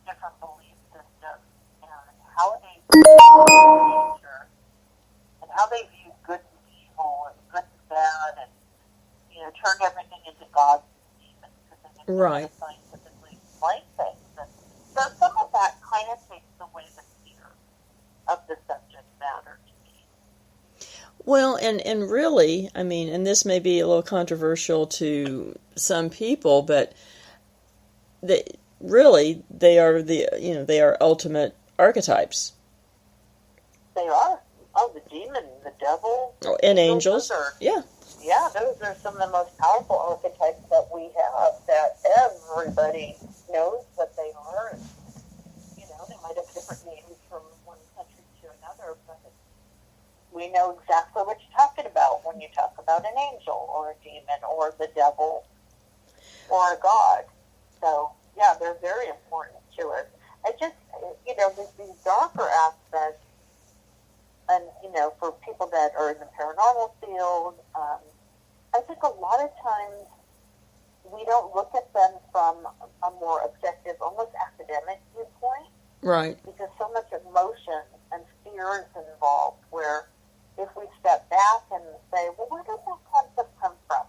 different belief systems and how they view nature and how they view good and evil and good and bad and, turn everything into gods and demons because they didn't know how to scientifically explain things. And so some of that kind of takes away the fear of the subject matter to me. Well, and really, I mean, and this may be a little controversial to some people, but they are ultimate archetypes. They are. Oh, the demon, the devil. Oh, and angels. Yeah, those are some of the most powerful archetypes that we have, that everybody knows what they are. And, they might have different names from one country to another, but we know exactly what you're talking about when you talk about an angel or a demon or the devil or a god. So, yeah, they're very important to us. I just, these darker aspects, and, for people that are in the paranormal field, I think a lot of times we don't look at them from a more objective, almost academic viewpoint. Right. Because so much emotion and fear is involved, where if we step back and say, well, where does that concept come from?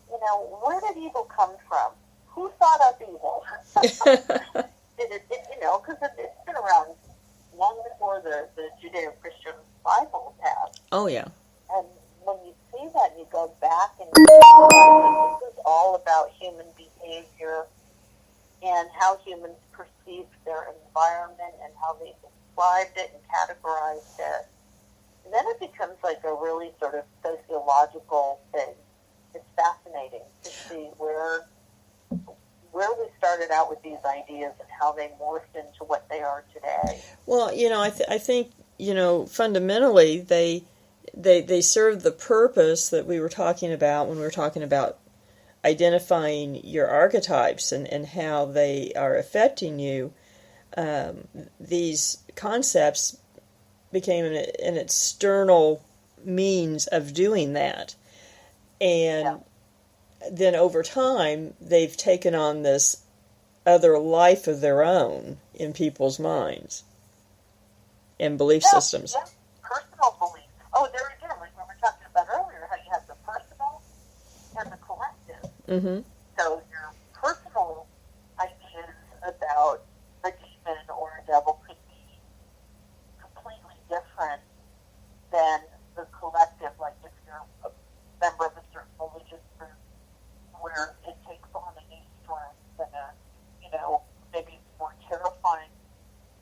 Where did evil come from? Who thought up evil? Because it's been around long before the Judeo-Christian Bible passed. Oh, yeah. And when you see that, you go back and you realize that this is all about human behavior and how humans perceive their environment and how they described it and categorized it. And then it becomes like a really sort of sociological thing. It's fascinating to see where we started out with these ideas and how they morphed into what they are today. Well, I think, fundamentally they serve the purpose that we were talking about when we were talking about identifying your archetypes and how they are affecting you. These concepts became an external means of doing that. And then over time, they've taken on this other life of their own in people's minds and belief systems. Yeah, personal beliefs. Oh, there again, like we were talking about earlier, how you have the personal and the collective. Mm-hmm. So your personal ideas about a demon or a devil could be completely different than the collective, like if you're a member of a certain religious group where it takes on a new strength and maybe it's more terrifying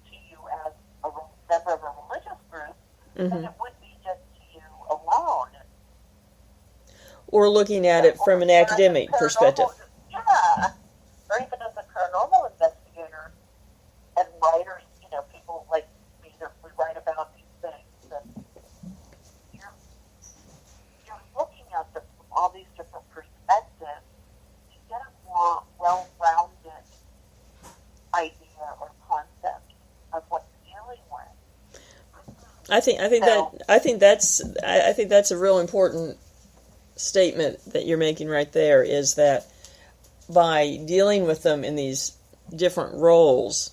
to you as a member of a religious group than it would be just to you alone. Or looking at it from an academic perspective. Yeah. Or even as a paranormal investigator and writers, people like me that we write about these things. And you're looking at them from all these different perspectives to get a more well-rounded idea or concept of what you're dealing with. I think that's a real important statement that you're making right there, is that by dealing with them in these different roles,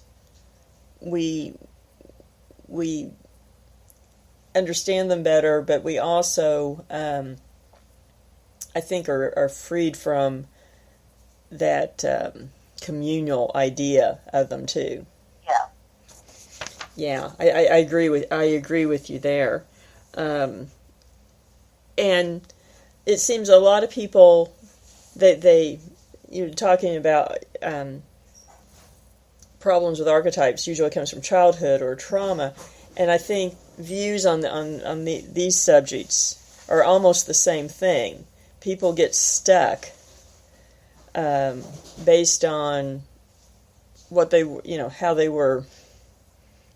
we understand them better, but we also I think are freed from that communal idea of them too. Yeah, I agree with you there, and it seems a lot of people that you're talking about problems with archetypes usually comes from childhood or trauma, and I think views on these subjects are almost the same thing. People get stuck based on what how they were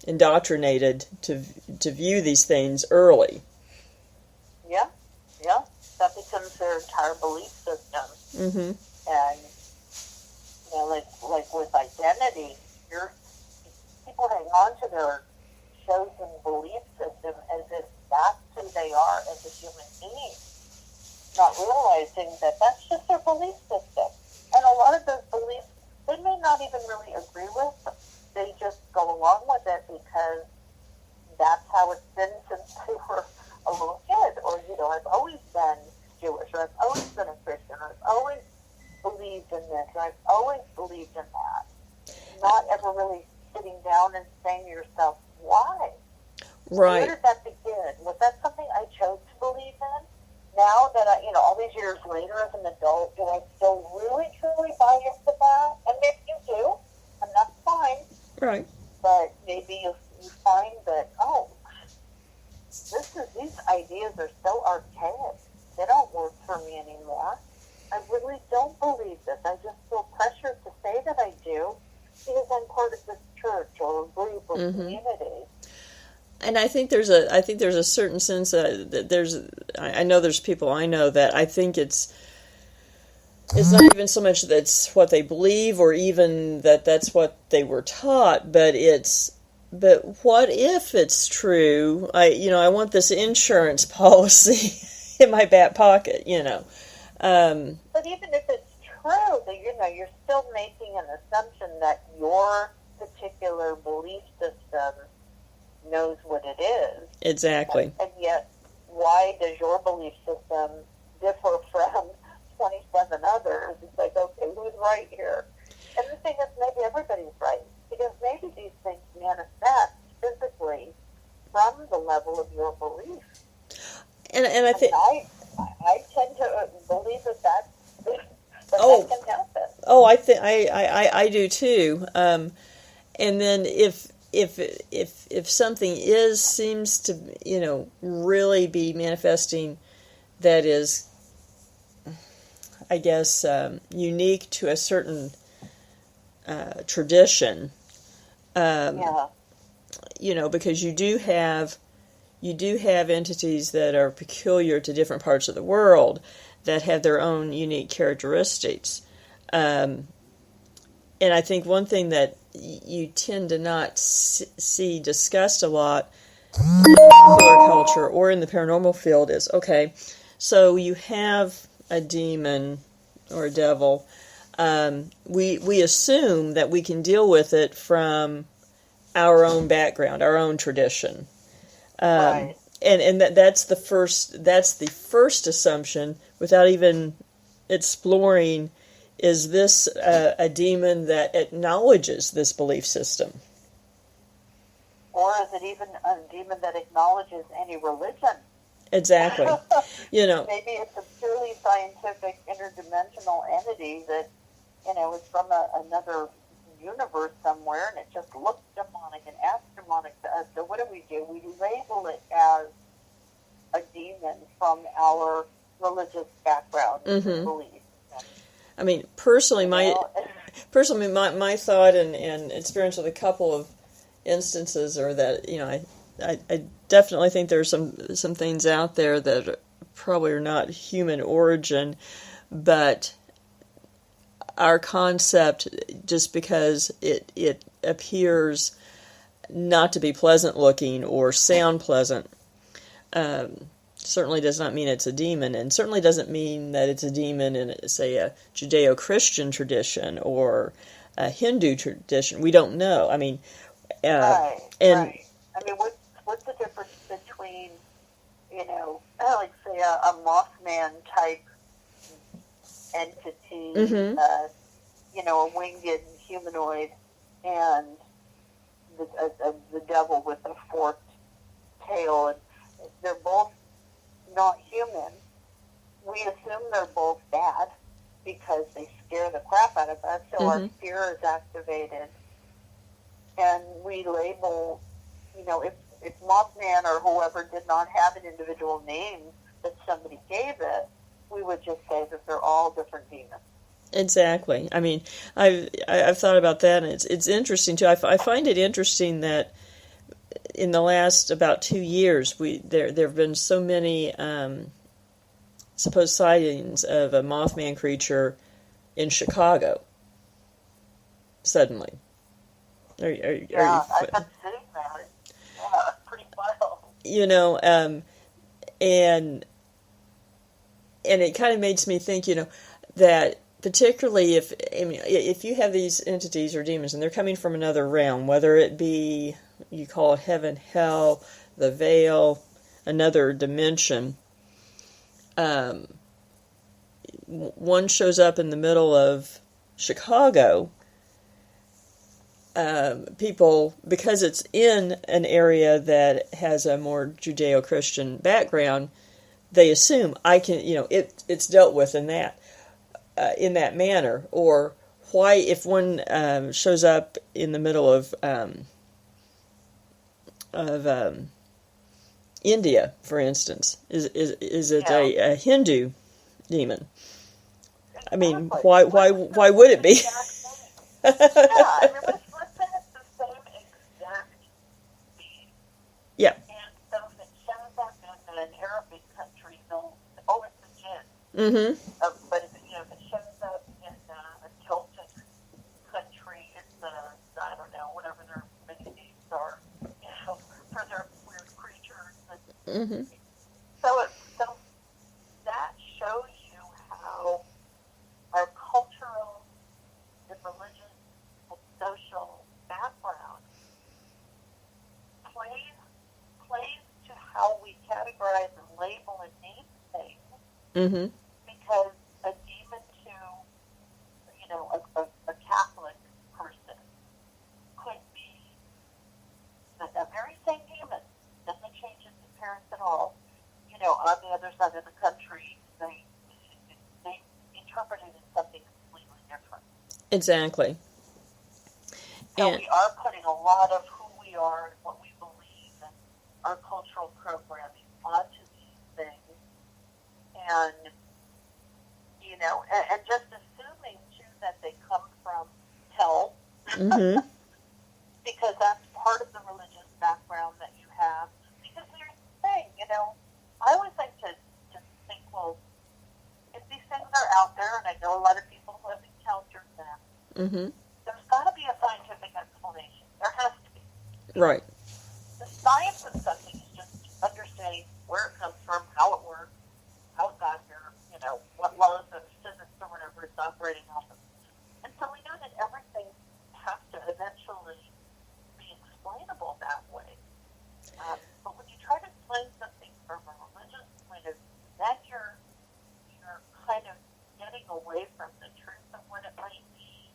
indoctrinated to view these things early. Yeah. That becomes their entire belief system. Mm-hmm. And like with identity, people hang on to their chosen belief system as if that's who they are as a human being, not realizing that that's just their belief system. And a lot of those beliefs they may not even really agree with. They just go along with it because that's how it's been since they were a little kid. Or, I've always been Jewish, or I've always been a Christian, or I've always believed in this, or I've always believed in that. Not ever really sitting down and saying to yourself, why? Right. Where did that begin? Was that something I chose to believe in? Now that all these years later as an adult, do I still really, truly buy into that? And maybe you do, and that's fine. Right. But maybe you find that, these ideas are so archaic. They don't work for me anymore. I really don't believe this. I just feel pressured to say that I do because I'm part of this church or a group or community. And I think there's a certain sense that I know there's people I know that I think it's not even so much that's what they believe or even that's what they were taught, but it's But what if it's true? I want this insurance policy in my back pocket, But even if it's true, that you're still making an assumption that your particular belief system knows what it is. Exactly. And yet, why does your belief system differ from 27 others? It's like, okay, who's right here? And the thing is, maybe everybody's right, because maybe these things manifest physically from the level of your belief. And I think I tend to believe that can happen. Oh, I do too. And then if something seems to really be manifesting that is, I guess, unique to a certain tradition, because you do have entities that are peculiar to different parts of the world that have their own unique characteristics. And I think one thing that you tend to not see discussed a lot in popular culture or in the paranormal field is, okay, so you have a demon or a devil. We assume that we can deal with it from our own background, our own tradition. Right. And that's the first assumption, without even exploring, is this a demon that acknowledges this belief system? Or is it even a demon that acknowledges any religion? Exactly. Maybe it's a purely scientific interdimensional entity that, is from another universe somewhere, and it just looks demonic and acts demonic to us. So what do? We label it as a demon from our religious background and belief. I mean, personally, my thought and experience with a couple of instances are that I definitely think there's some things out there that probably are not human origin, but our concept, just because it appears not to be pleasant looking or sound pleasant, certainly does not mean it's a demon, and certainly doesn't mean that it's a demon in, say, a Judeo-Christian tradition or a Hindu tradition. We don't know. I mean, right. I mean, what's the difference between, like, say, a Mothman type entity, a winged humanoid, and the devil with a forked tail, and they're both not human. We assume they're both bad because they scare the crap out of us, so our fear is activated, and we label, if Mothman or whoever did not have an individual name that somebody gave it, we would just say that they're all different demons. Exactly. I mean, I've thought about that, and it's interesting too. I find it interesting that in the last about 2 years, there have been so many supposed sightings of a Mothman creature in Chicago. Suddenly, are you I've been seeing that. Yeah, pretty wild. And it kind of makes me think, that particularly if you have these entities or demons and they're coming from another realm, whether it be, you call it heaven, hell, the veil, another dimension, one shows up in the middle of Chicago, people, because it's in an area that has a more Judeo-Christian background, they assume it's dealt with in that manner. Or why, if one shows up in the middle of India, for instance, is it a Hindu demon? I mean, why would it be? Yeah, I mean, let's say it's the same exact being. Yeah. And so if it shows up in an Arabic country, it's a jinn. Mm-hmm. But if it shows up in a Celtic country, it's I don't know, whatever their many names are. Mm-hmm. So that shows you how our cultural and religious and social background plays to how we categorize and label and name things. Mm-hmm. Because a demon to, a Catholic person could be the very same demon. Doesn't change its appearance at all. On the other side of the country, they interpret it as something completely different. Exactly. So we are putting a lot of who we are and what we believe and our cultural programming onto these things. And, and just assuming, too, that they come from hell. Mm-hmm. Because that's part of the religious background that you have. Because here's the thing, I always like to think, well, if these things are out there, and I know a lot of people who have encountered them, Mm-hmm. there's got to be a scientific explanation. There has to be. Right. The science of something is just understanding where it comes from, how it works, how it got here, what laws of physics or whatever it's operating off of. And so we know that everything has to eventually be explainable that way. But when you try to explain something from a religious point of view, then you're kind of getting away from the truth of what it might be,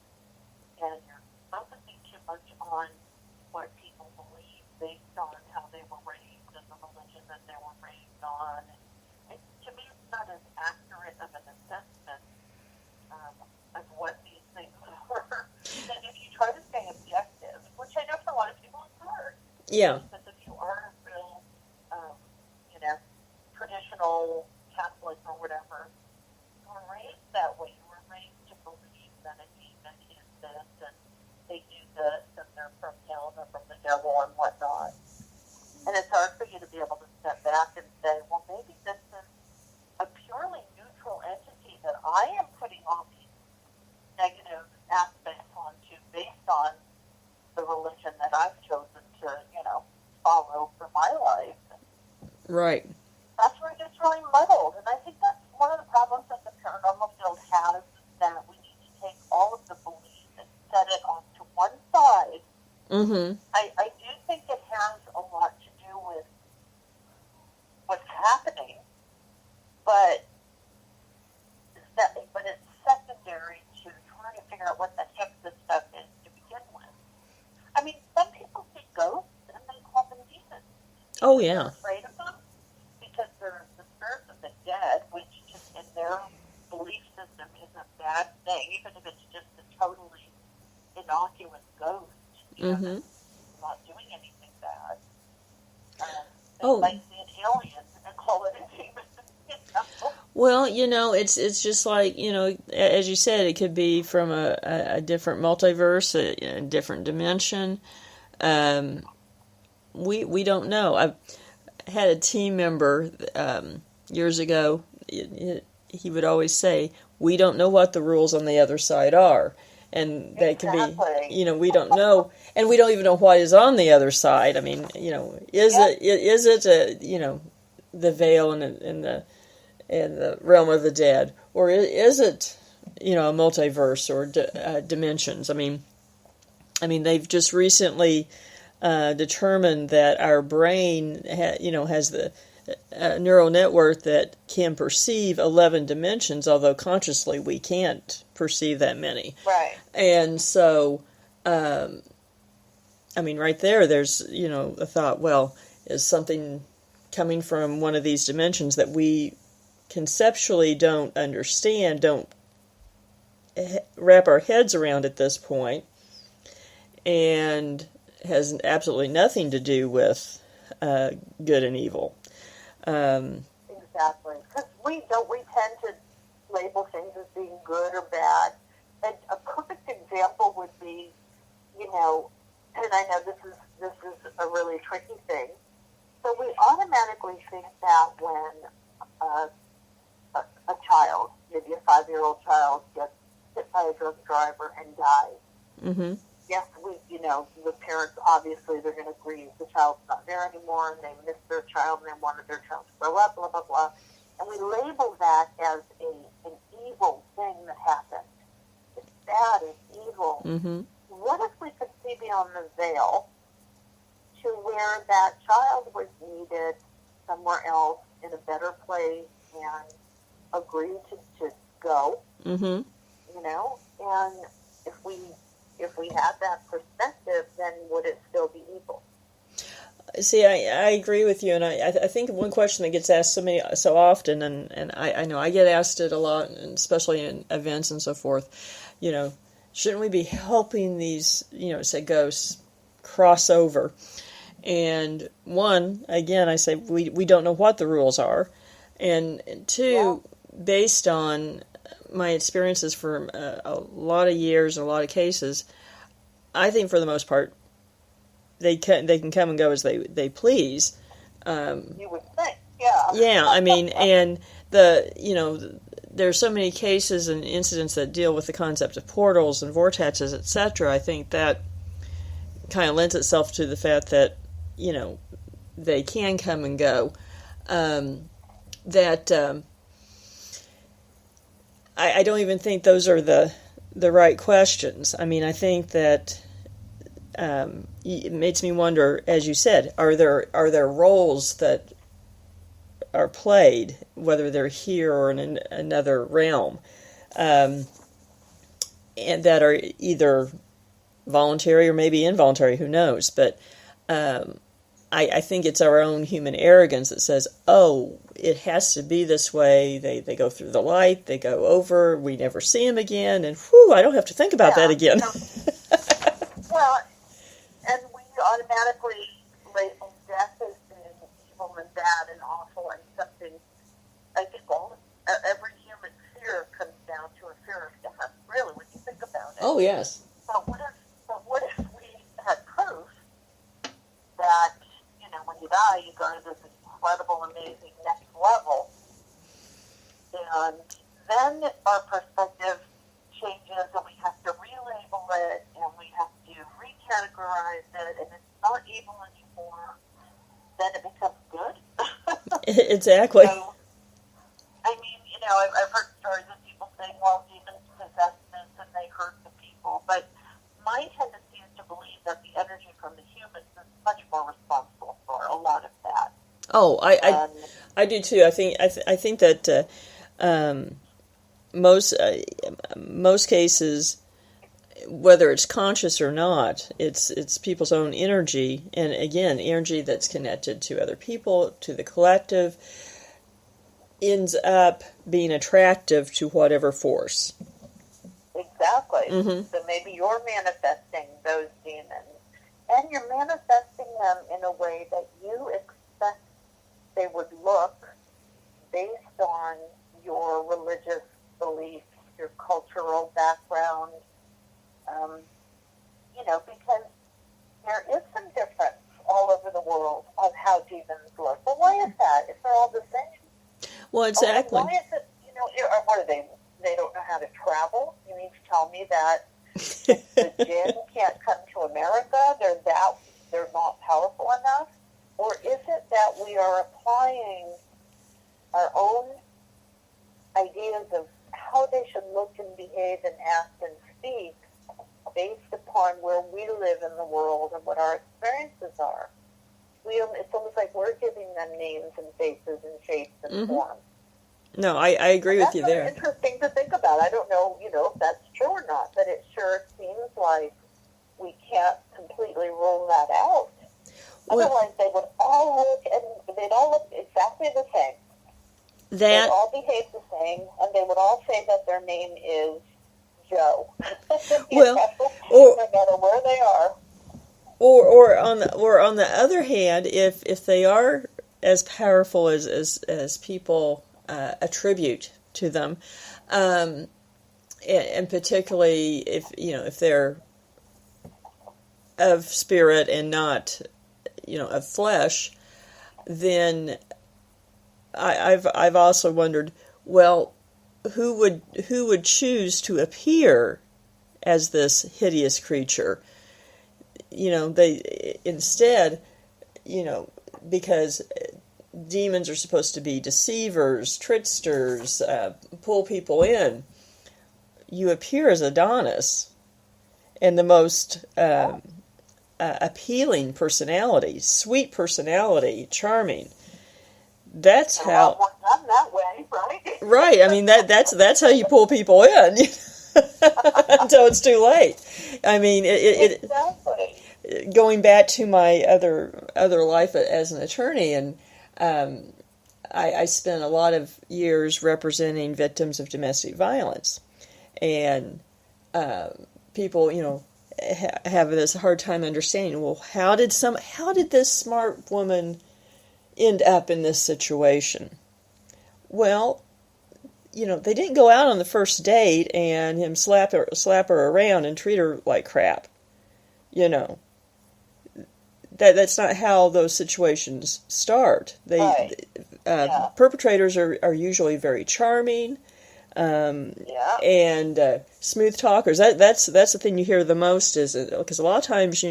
and you're focusing too much on what people believe based on how they were raised and the religion that they were raised on. And to me, it's not as accurate of an assessment of what these things are than if you try to stay objective, which I know for a lot of people is hard. Yeah. Because if you are a real, traditional Catholic or whatever, you were raised that way. You were raised to believe that a demon is this, and they do this, and they're from hell, and they're from the devil, and whatnot. And it's hard for you to be able to step back and say, well, maybe this is a purely neutral entity that I am putting all these negative aspects onto based on the religion that I've chosen to, follow for my life. Right. That's where it gets really muddled. And I think that's one of the problems that the paranormal field has, is that we need to take all of the beliefs and set it onto one side. Mm-hmm. I do think it has a lot to do with what's happening, but it's secondary to trying to figure out what the heck this stuff is to begin with. I mean, some people see ghosts and they call them demons. Oh, yeah. They're afraid of them because they're the spirits of the dead, which just in their belief system is a bad thing, even if it's just a totally innocuous ghost. Mm-hmm. That's not doing anything bad. Oh. Like see an alien and call it a demon. Well, it's just like, as you said, it could be from a different multiverse, a different dimension. We don't know. I had a team member years ago. He would always say, "We don't know what the rules on the other side are," and they can be, we don't know, and we don't even know what is on the other side. I mean, is it the veil and the realm of the dead, or is it a multiverse or dimensions? I mean they've just recently determined that our brain has the neural network that can perceive 11 dimensions, although consciously we can't perceive that many. Right. And so right there's a thought, well, is something coming from one of these dimensions that we conceptually don't understand, don't wrap our heads around at this point, and has absolutely nothing to do with good and evil. Exactly, because we tend to label things as being good or bad. And a perfect example would be, and I know this is a really tricky thing. So we automatically think that when a child, maybe a 5-year-old child, gets hit by a drunk driver and dies, Mm-hmm. yes, the parents, obviously, they're going to grieve. The child's not there anymore, and they miss their child, and they wanted their child to grow up, blah, blah, blah. And we label that as an evil thing that happened. It's bad, it's evil. Mm-hmm. What if we could see beyond the veil to where that child was needed somewhere else in a better place and agreed to go, Mm-hmm. And if we had that perspective, then would it still be evil? See, I agree with you, and I think one question that gets asked so often, and I know I get asked it a lot, and especially in events and so forth, shouldn't we be helping these, say ghosts cross over? And one, again, I say we don't know what the rules are, and two, based on my experiences for a lot of years and a lot of cases, I think for the most part, they can come and go as they please. You would think, yeah. Yeah, I mean, and there's so many cases and incidents that deal with the concept of portals and vortexes, etc. I think that kind of lends itself to the fact that they can come and go. I don't even think those are the right questions. I mean, I think that it makes me wonder, as you said, are there roles that are played, whether they're here or in another realm, and that are either voluntary or maybe involuntary, who knows? But I think it's our own human arrogance that says, oh, it has to be this way. They go through the light, they go over, we never see them again, and whew, I don't have to think about that again. Well, and we automatically label death as being evil and bad and awful and something. I think every human fear comes down to a fear of death, really, when you think about it. Oh, yes. But what if we had proof that, when you die, you go to this incredible, amazing next level, and then our perspective changes, and we have to relabel it, and we have to recategorize it, and it's not evil anymore, then it becomes good. Exactly. So, I mean, I've heard stories of people saying, well, demons possess this and they hurt the people, but my tendency is to believe that the energy from the humans is much more responsible for a lot of that. Oh, I do too. I think that most cases, whether it's conscious or not, it's people's own energy, and again, energy that's connected to other people, to the collective, ends up being attractive to whatever force. Exactly. Mm-hmm. So maybe you're manifesting those demons, and you're manifesting them in a way that you expect they would look based on your religious beliefs, your cultural background, because there is some difference all over the world on how demons look. But why is that? If they're all the same? Well, exactly. Why is it, or what are they? They don't know how to travel? You mean to tell me that the jinn can't come to America? They're not powerful enough? Or is it that we are applying our own ideas of how they should look and behave and act and speak based upon where we live in the world and what our experiences are? It's almost like we're giving them names and faces and shapes and Mm-hmm. forms. No, I agree with you there. That's interesting to think about. I don't know, if that's true or not, but it sure seems like we can't completely rule that out. Otherwise, they would all look exactly the same. They'd all behave the same, and they would all say that their name is Joe. No matter where they are. Or on the other hand, if they are as powerful as people attribute to them, and particularly if they're of spirit and not of flesh, then I've also wondered, well, who would choose to appear as this hideous creature? they instead, because demons are supposed to be deceivers, tricksters, pull people in, you appear as Adonis and the most appealing personality, sweet personality, charming. That's how. I'm that way, right? Right. I mean that's how you pull people in until it's too late. I mean Exactly. Going back to my other life as an attorney, and I spent a lot of years representing victims of domestic violence, and people have this hard time understanding. Well, how did this smart woman end up in this situation? Well, they didn't go out on the first date and him slap her around and treat her like crap. That's not how those situations start. Perpetrators are usually very charming, and smooth talkers. That's the thing you hear the most, is because a lot of times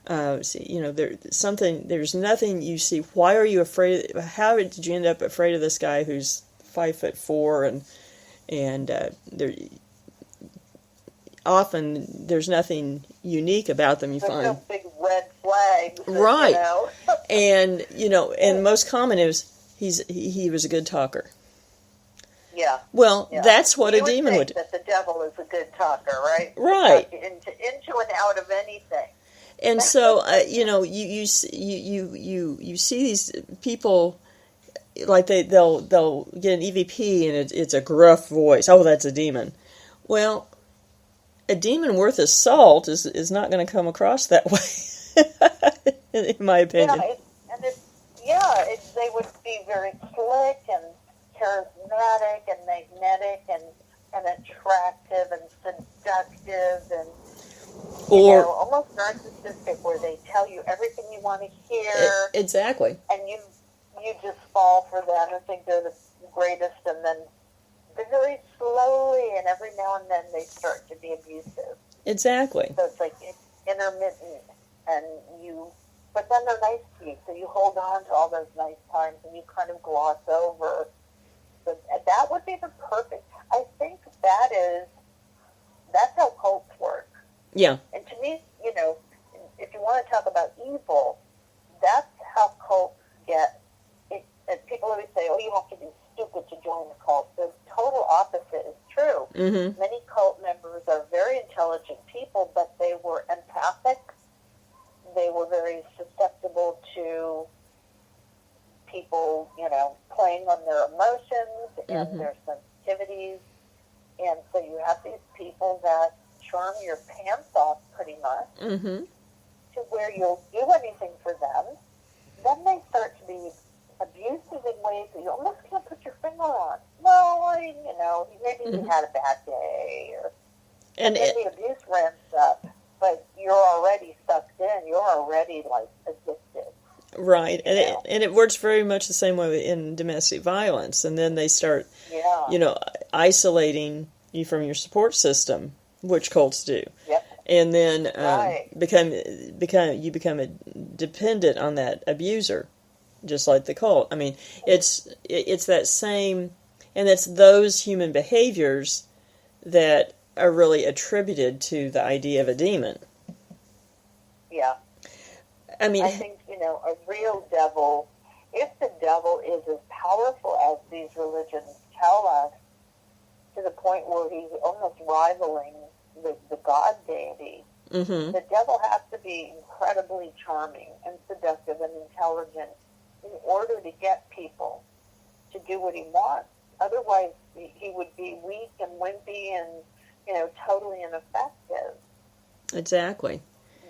there's nothing you see. Why are you afraid? How did you end up afraid of this guy who's 5'4" and often there's nothing unique about them. There's no big red flags, right? And and most common is he was a good talker. Yeah. Well, that's what a demon would do. That the devil is a good talker, right? Right. Into and out of anything. And so you see these people, like they'll get an EVP and it's a gruff voice. Oh, that's a demon. Well, a demon worth his salt is not going to come across that way, in my opinion. They would be very slick and charismatic and magnetic and attractive and seductive and almost narcissistic, where they tell you everything you want to hear. Exactly. And you just fall for them and think they're the greatest, and then very slowly and every now and then they start to be abusive. Exactly. So it's like it's intermittent, but then they're nice to you, so you hold on to all those nice times and you kind of gloss over. But that would be the perfect. I think that's how cults work. Yeah. And to me, if you want to talk about evil, that's how cults get it. And people always say, "Oh, you have to be stupid to join the cult." The total opposite is true. Mm-hmm. Many cult members are very intelligent people, but they were empathic. They were very susceptible to people, playing on their emotions and their sensitivities. And so you have these people that charm your pants off pretty much, to where you'll do anything for them. Then they start to be abusive in ways that you almost can't put your finger on. Well, maybe you had a bad day, and then the abuse ramps up, but you're already sucked in. You're already addicted. Right, and it works very much the same way in domestic violence, and then they start, isolating you from your support system, which cults do. Yep. And then you become dependent on that abuser, just like the cult. I mean, it's that same, and it's those human behaviors that are really attributed to the idea of a demon. Yeah. I mean, I think, a real devil, if the devil is as powerful as these religions tell us, to the point where he's almost rivaling the god deity, the devil has to be incredibly charming and seductive and intelligent in order to get people to do what he wants. Otherwise, he would be weak and wimpy and, totally ineffective. Exactly.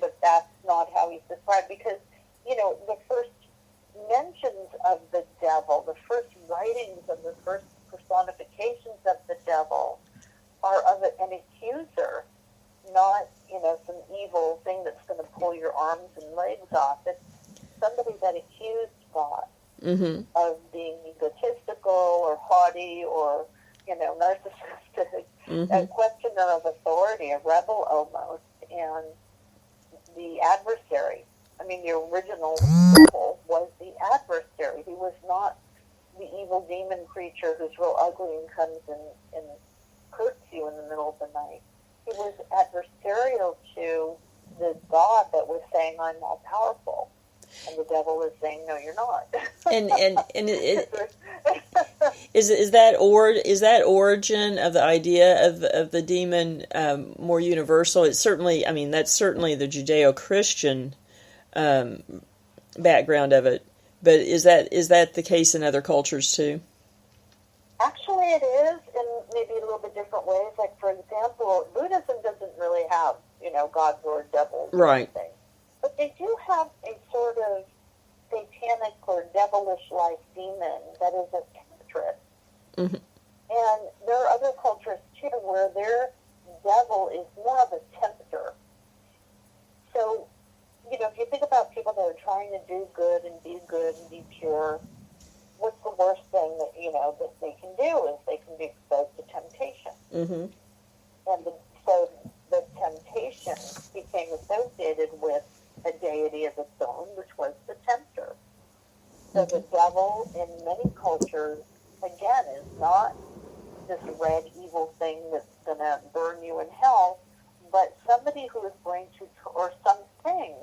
But that's not how he's described, because, the first mentions of the devil, the first writings of the first personifications of the devil are of an accuser, not, some evil thing that's going to pull your arms and legs off. It's somebody that accused God of being egotistical or haughty or, narcissistic, a questioner of authority, a rebel almost. And the the adversary. I mean, the original devil was the adversary. He was not the evil demon creature who's real ugly and comes and hurts you in the middle of the night. He was adversarial to the God that was saying, I'm all powerful. And the devil is saying, no, you're not. Is that origin of the idea of the demon more universal? It's certainly, I mean, that's certainly the Judeo-Christian background of it. But is that the case in other cultures too? Actually, it is in maybe a little bit different ways. Like, for example, Buddhism doesn't really have, gods or devils or right. anything. But they do have a sort of satanic or devilish-like demon that is a temptress. Mm-hmm. And there are other cultures, too, where their devil is more of a tempter. So, if you think about people that are trying to do good and be pure, what's the worst thing that they can do is they can be exposed to temptation. Mm-hmm. And so the temptation became associated with a deity of its own, which was the tempter. So the devil in many cultures, again, is not this red evil thing that's going to burn you in hell, but somebody who is going to, or something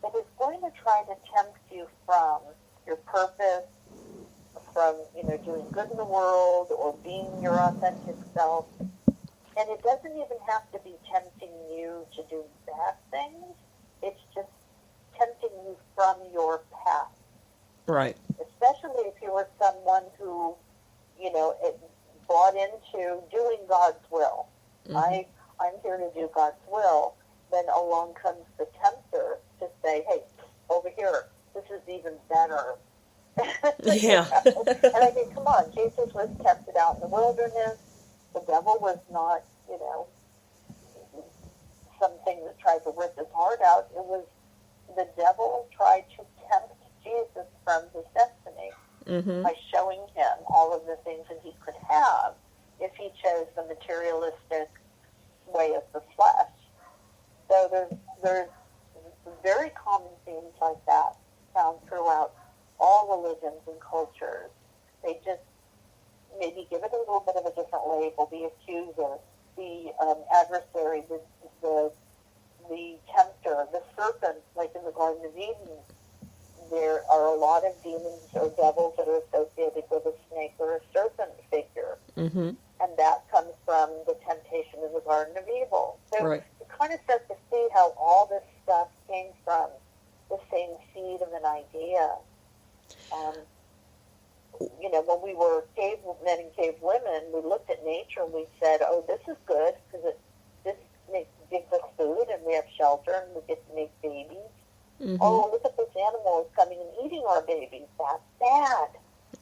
that is going to try to tempt you from your purpose, from, doing good in the world or being your authentic self. And it doesn't even have to be tempting you to do bad things. It's just tempting you from your path. Right. Especially if you were someone who, bought into doing God's will. Mm-hmm. I'm here to do God's will. Then along comes the tempter to say, hey, over here, this is even better. Yeah. And I mean, come on, Jesus was tempted out in the wilderness. The devil was not, something that tried to rip his heart out. It was the devil tried to tempt Jesus from his destiny by showing him all of the things that he could have if he chose the materialistic way of the flesh. So there's very common themes like that found throughout all religions and cultures. They just maybe give it a little bit of a different label. The accuser, the adversary, the tempter, the serpent, like in the Garden of Eden. There are a lot of demons or devils that are associated with a snake or a serpent figure. Mm-hmm. And that comes from the temptation in the Garden of Evil. So right. it kind of starts to see how all this stuff came from the same seed of an idea. When we were cavemen and cave women, we looked at nature and we said, oh, this is good because this gives us food and we have shelter and we get to make babies. Mm-hmm. Oh, look at this animal is coming and eating our babies. That's bad.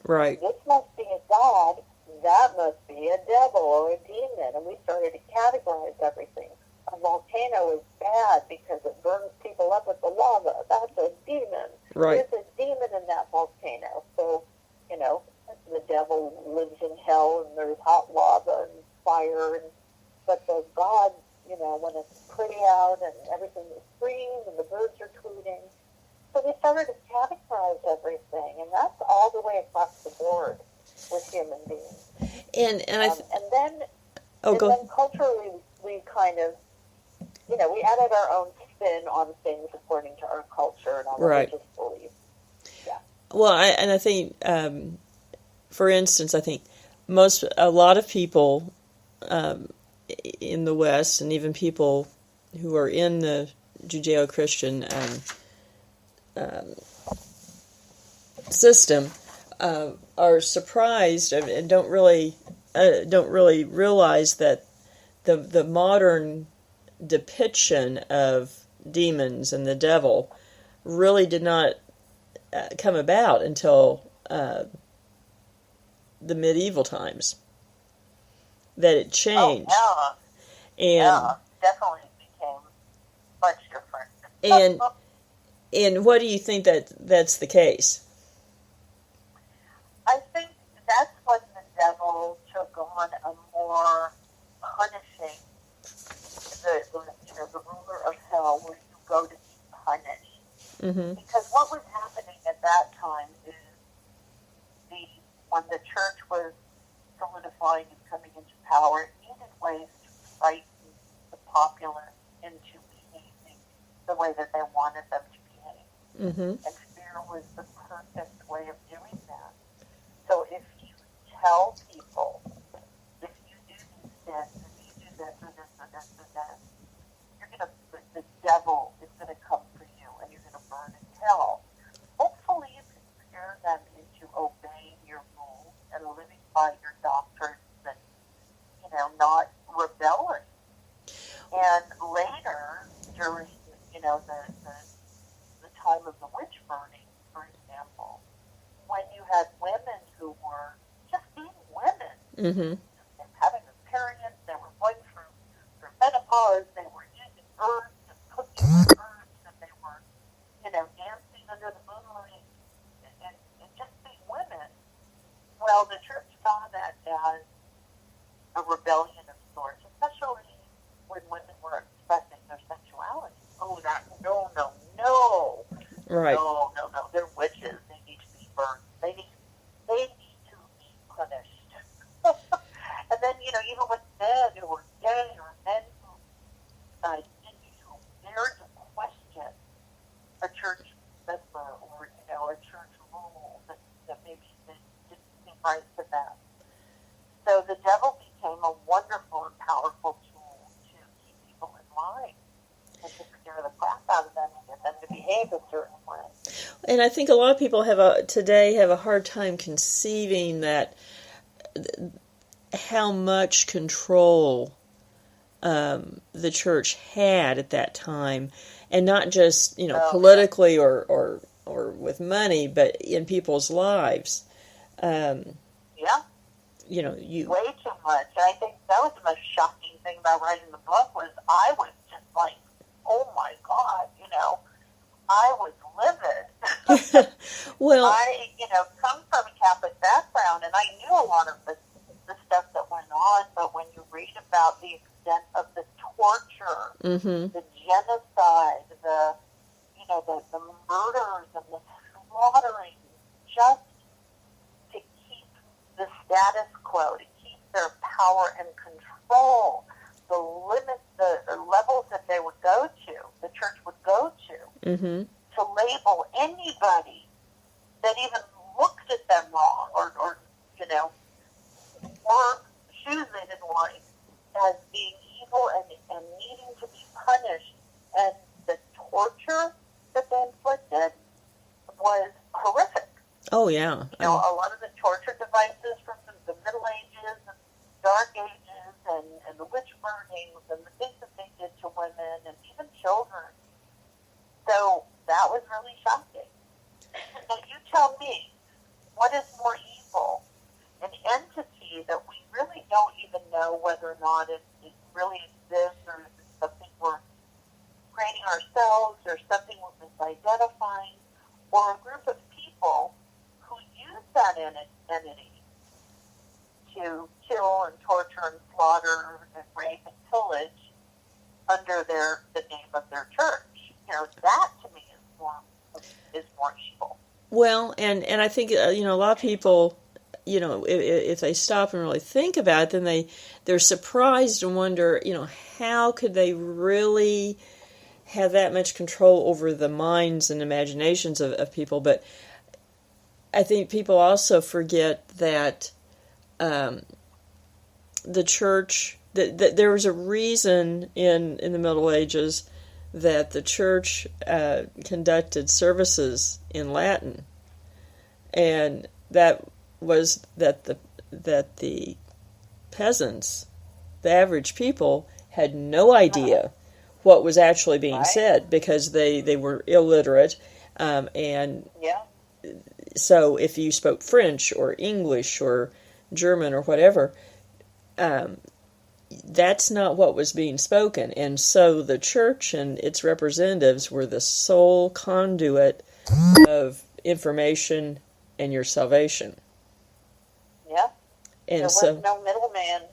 Right. This must be a god. That must be a devil or a demon. And we started to categorize everything. A volcano is bad because it burns people up with the lava. That's a demon. Right. There's a demon in that volcano. So, the devil lives in hell and there's hot lava and fire. But the God, when it's pretty out and everything is green and the birds are tweeting. So we started to categorize everything. And that's all the way across the board with human beings. And then culturally we kind of, we added our own spin on things according to our culture and our religious beliefs. Yeah. Well, I think, for instance, I think a lot of people in the West, and even people who are in the Judeo-Christian system, are surprised and don't really realize that the modern depiction of demons and the devil really did not come about until the medieval times. That it changed. Oh, yeah. Definitely became much different. And what do you think that's the case? I think that's when the devil took on a more punishing, the ruler of hell, where you go to be punished. Mm-hmm. Because what was happening at that time is when the church was solidifying and coming into power, it needed ways to frighten the populace into behaving the way that they wanted them to behave. Mm-hmm. And fear was the perfect way of doing that. So if you tell people, if you do these sins, if you do this or this or this or this, the devil is going to come for you and you're going to burn in hell. Hopefully you can scare them into obeying your rules and living by your doctrines and, not rebelling. And later, during, the time of the witch burning, for example, when you had women who were just being women, Mm-hmm. having a period, they were going through menopause, they were using herbs and cooking with herbs, and they were, dancing under the moonlight and just being women. Well, the church saw that as a rebellion of sorts, especially when women were expressing their sexuality. Oh, no. Right. No. They're witches. They need to be burned. They need to be punished. And then, even with men who were gay or men who dared to question a church member or, a church rule that maybe didn't seem right to them. So the devil became a wonderful and powerful tool to keep people in line and to scare the crap out of them and get them to behave a certain way. And I think a lot of people today have a hard time conceiving that how much control the church had at that time, and not just politically or with money, but in people's lives. Yeah. You way too much. I think that was the most shocking thing about writing the book was I was just like, oh my God, I was livid. Well, I, come from a Catholic background, and I knew a lot of the stuff that went on, but when you read about the extent of the torture, mm-hmm. the genocide, the murders and the slaughtering, just to keep the status quo, to keep their power and control, the limits, the levels that they would go to, the church would go to, mm-hmm. to label anybody that even looked at them wrong or wore shoes they didn't like as being evil and needing to be punished. And the torture that they inflicted was horrific. Oh, yeah. A lot of the torture devices from the Middle Ages and Dark Ages and the witch burnings and the things that they did to women and even children. So that was really shocking. Now you tell me, what is more evil? An entity that we really don't even know whether or not it really exists, or is it something we're creating ourselves, or something we're misidentifying, or a group of people who use that entity to kill and torture and slaughter and rape and pillage under the name of their church. That to me is more evil. Well, and I think a lot of people, if they stop and really think about it, then they're surprised and wonder, how could they really have that much control over the minds and imaginations of people? But I think people also forget that the church, that there was a reason in the Middle Ages that the church conducted services in Latin, and that was that the peasants, the average people, had no idea what was actually being said because they were illiterate, and so if you spoke French or English or German or whatever, that's not what was being spoken. And so the church and its representatives were the sole conduit of information and your salvation. Yeah. And there was no middleman.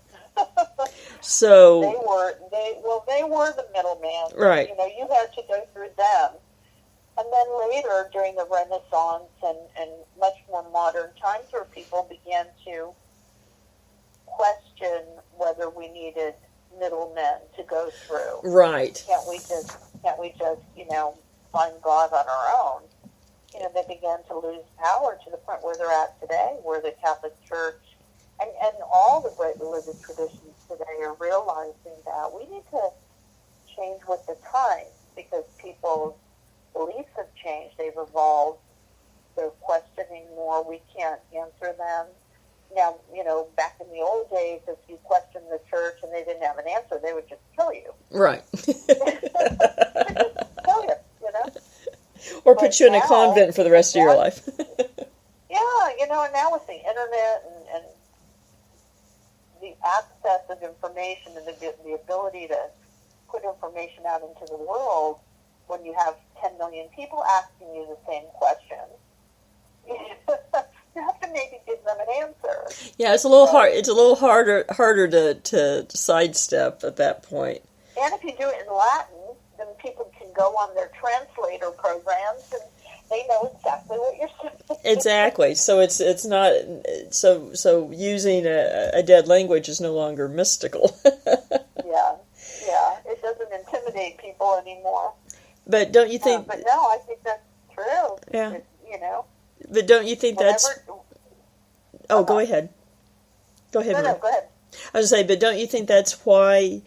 So they were the middleman. Right. You had to go through them And then later, during the Renaissance and much more modern times, where people began to question whether we needed middlemen to go through. Right. Can't we just, find God on our own? They began to lose power to the point where they're at today, where the Catholic Church and all the great religious traditions today are realizing that we need to change with the times, because people's beliefs have changed. They've evolved. They're questioning more. We can't answer them. Now, back in the old days, if you questioned the church and they didn't have an answer, they would just kill you. Right. Kill you, Or put you in a convent for the rest of your life. Yeah, and now with the internet and the access of information and the ability to put information out into the world, when you have 10 million people asking you the same question, you have to maybe give them an answer. Yeah, it's a little hard. It's a little harder to sidestep at that point. And if you do it in Latin, then people can go on their translator programs and they know exactly what you're saying. Exactly. So it's not so using a dead language is no longer mystical. Yeah. It doesn't intimidate people anymore. But don't you think? But no, I think that's true. Yeah. But don't you think that's? Oh, go ahead. Go ahead. No, go ahead. I was going to say, but don't you think that's why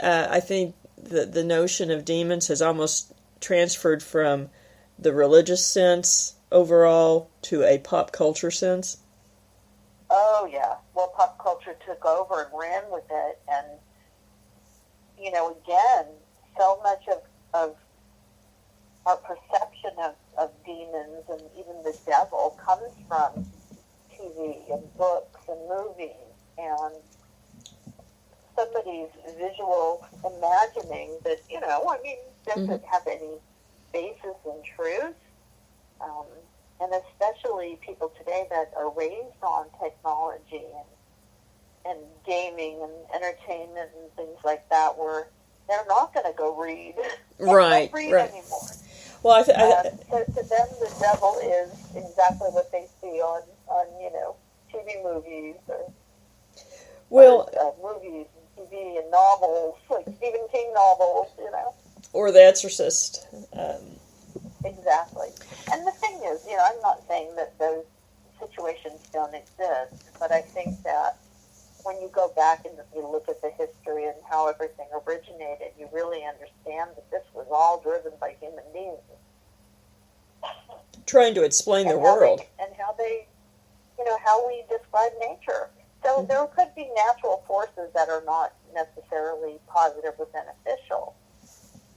I think the notion of demons has almost transferred from the religious sense overall to a pop culture sense? Oh, yeah. Well, pop culture took over and ran with it. And, again, so much of our perception of demons and even the devil comes from TV and books and movies and somebody's visual imagining that, doesn't have any basis in truth. And especially people today that are raised on technology and gaming and entertainment and things like that, where they're not going to go read. Right. Anymore. Well, so to them, the devil is exactly what they see on TV movies or movies and TV and novels, like Stephen King novels, Or The Exorcist. Exactly. And the thing is, I'm not saying that those situations don't exist, but I think that when you go back and you look at the history and how everything originated, you really understand that this was all driven by human beings. Trying to explain the world. And how they, how we describe nature. So there could be natural forces that are not necessarily positive or beneficial,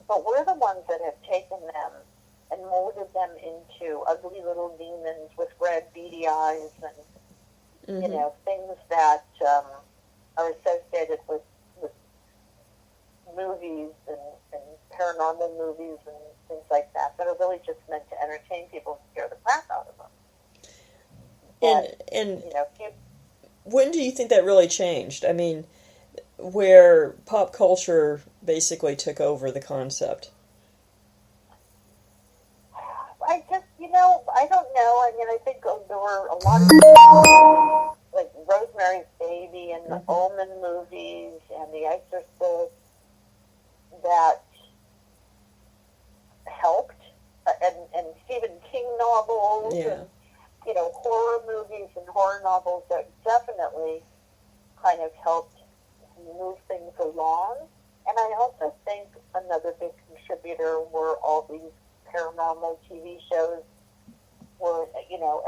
but we're the ones that have taken them and molded them into ugly little demons with red, beady eyes and, things that are associated with movies and paranormal movies and things like that are really just meant to entertain people and scare the crap out of them. And when do you think that really changed? I mean, where pop culture basically took over the concept? I don't know. I mean, I think there were a lot of like Rosemary's Baby and the Omen movies and The Exorcist that helped, and Stephen King novels, and, horror movies and horror novels that definitely kind of helped move things along. And I also think another big contributor were all these paranormal TV shows where,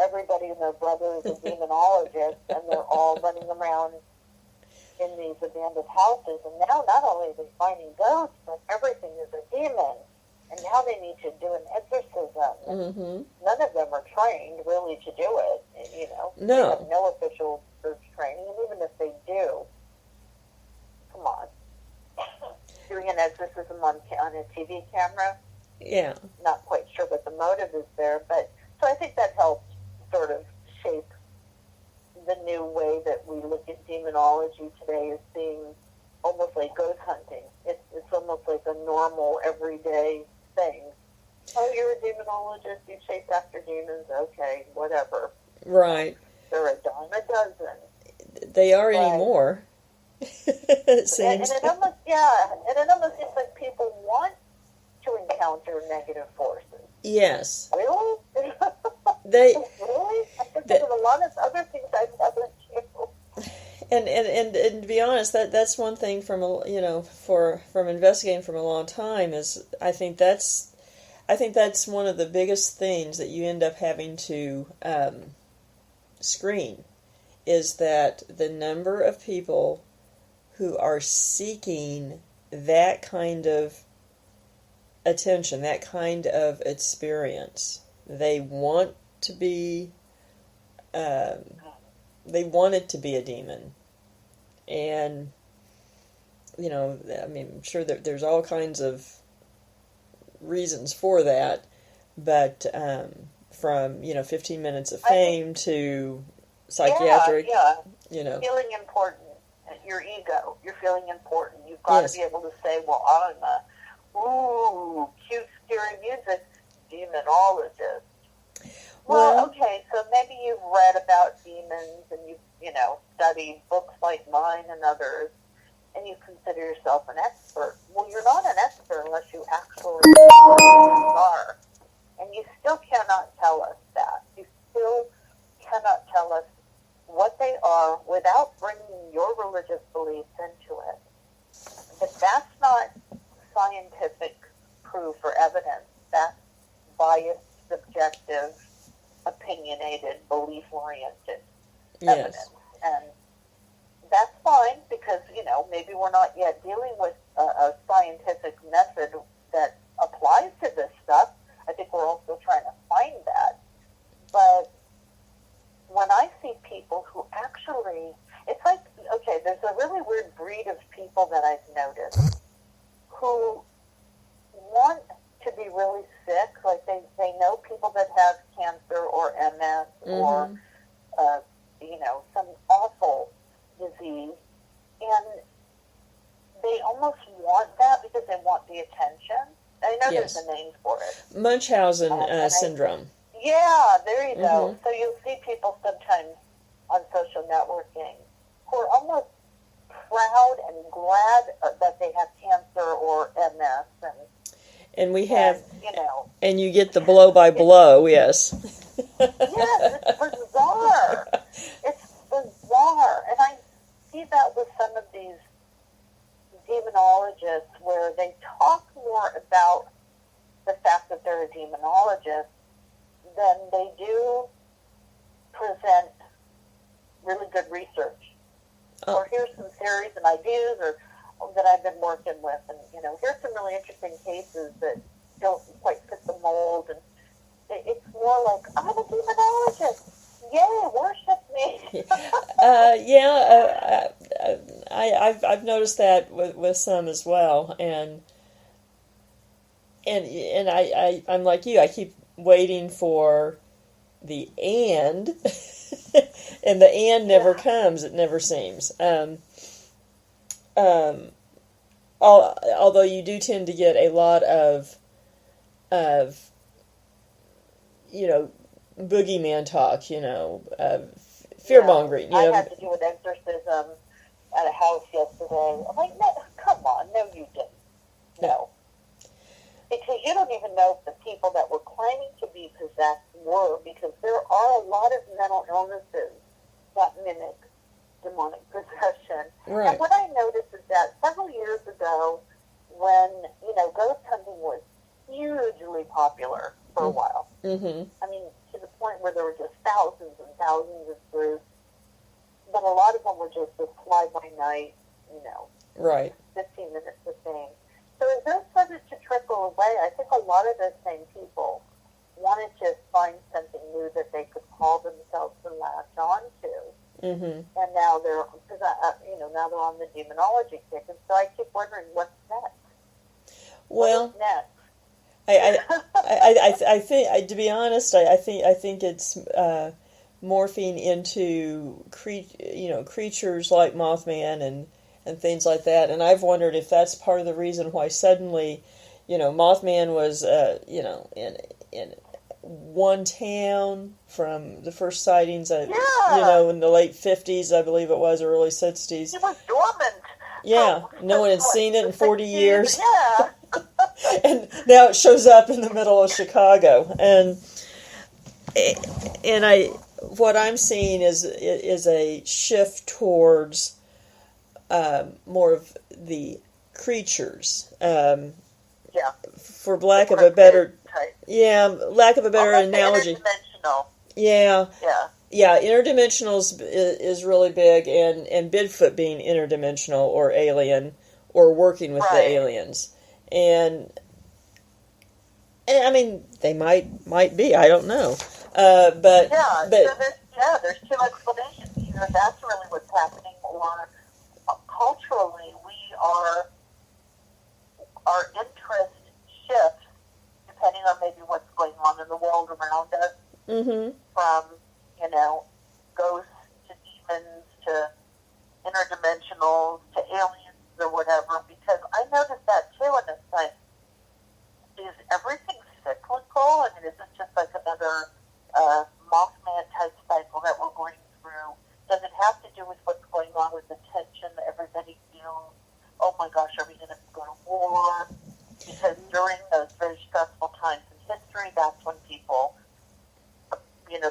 everybody and their brother is a demonologist, and they're all running around in these abandoned houses. And now not only are they finding ghosts, but everything is a demon. And now they need to do an exorcism. Mm-hmm. None of them are trained, really, to do it. No. They have no official church training. And even if they do, come on. Doing an exorcism on a TV camera? Yeah. Not quite sure what the motive is there. But so I think that helped sort of shape the new way that we look at demonology today as being almost like ghost hunting. It's almost like a normal, everyday thing. Oh, you're a demonologist, you chase after demons, okay, whatever. Right. They're a dime a dozen. They are anymore. It seems. And it almost seems like people want to encounter negative forces. Yes. Really? They really? I think there's a lot of other things I've done too. And to be honest, that's one thing from from investigating from a long time is I think that's one of the biggest things that you end up having to screen is that the number of people who are seeking that kind of attention, that kind of experience. They want to be, they want it to be a demon. And, I'm sure that there's all kinds of reasons for that, but from, 15 minutes of fame to psychiatric, feeling important. Your ego, you're feeling important. You've got to be able to say, well, I'm a cute, scary music demonologist. Well, okay, so maybe you've read about demons and you've, studied books like mine and others, and you consider yourself an expert. Well, you're not an expert unless you actually know what demons are. And you still cannot tell us that. You still cannot tell us what they are without bringing your religious beliefs into it. If that's not scientific proof or evidence, that's biased, subjective, opinionated, belief-oriented evidence. And that's fine because, maybe we're not yet dealing with a scientific method that applies to this stuff. I think we're also trying to find that. But when I see people who actually, it's like, okay, there's a really weird breed of people that I've noticed who want to be really sick, like they know people that have cancer or MS or, some awful disease, and they almost want that because they want the attention. I know there's a name for it. Munchausen syndrome. Yeah, there you go. So you'll see people sometimes on social networking who are almost proud and glad that they have cancer or MS. And we have, and you get the blow by blow, yes. Yes, it's bizarre. It's bizarre. And I see that with some of these demonologists where they talk more about the fact that they're a demonologist than they do present really good research. Or here's some theories and ideas or that I've been working with, and here's some really interesting cases that don't quite fit the mold, and it's more like, I'm a demonologist. Yay, worship me. I've noticed that with some as well, and I'm like you. I keep waiting for the and, and the and never comes. It never seems. Although you do tend to get a lot of boogeyman talk, fear mongering. I had to do an exorcism at a house yesterday. I'm like, no, come on, no, you didn't. No. Because you don't even know if the people that were claiming to be possessed were, because there are a lot of mental illnesses that mimic demonic possession. Right. And what I noticed is that several years ago, when, ghost hunting was hugely popular for a while, I mean, to the point where there were just thousands and thousands of groups, but a lot of them were just a fly-by-night, right, 15 minutes of fame. So as those started to trickle away, I think a lot of those same people wanted to find something new that they could call themselves and latch on to. And now they're, now they're on the demonology kick, and so I keep wondering what's next. Well, what's next? I think, to be honest, I think it's morphing into creatures like Mothman and things like that. And I've wondered if that's part of the reason why suddenly Mothman was, in one town from the first sightings, in the late 50s, I believe it was, or early 60s. It was dormant. Yeah, no one had seen it in 40 years. Yeah. And now it shows up in the middle of Chicago. And what I'm seeing is a shift towards more of the creatures. For lack of a better analogy. Interdimensional. Yeah. Interdimensional is really big, and Bigfoot being interdimensional or alien or working with the aliens, and I mean they might be, I don't know, but there's two explanations. Either that's really what's happening, or culturally our interest shifts depending on maybe what's going on in the world around us. Mm-hmm. From, ghosts to demons to interdimensionals to aliens or whatever, because I noticed that too in a sense. Is everything cyclical? I mean, is it just like another Mothman type cycle that we're going through? Does it have to do with what's going on with the tension that everybody feels? Oh my gosh, are we going to go to war? Because during those very stressful times in history, that's when people,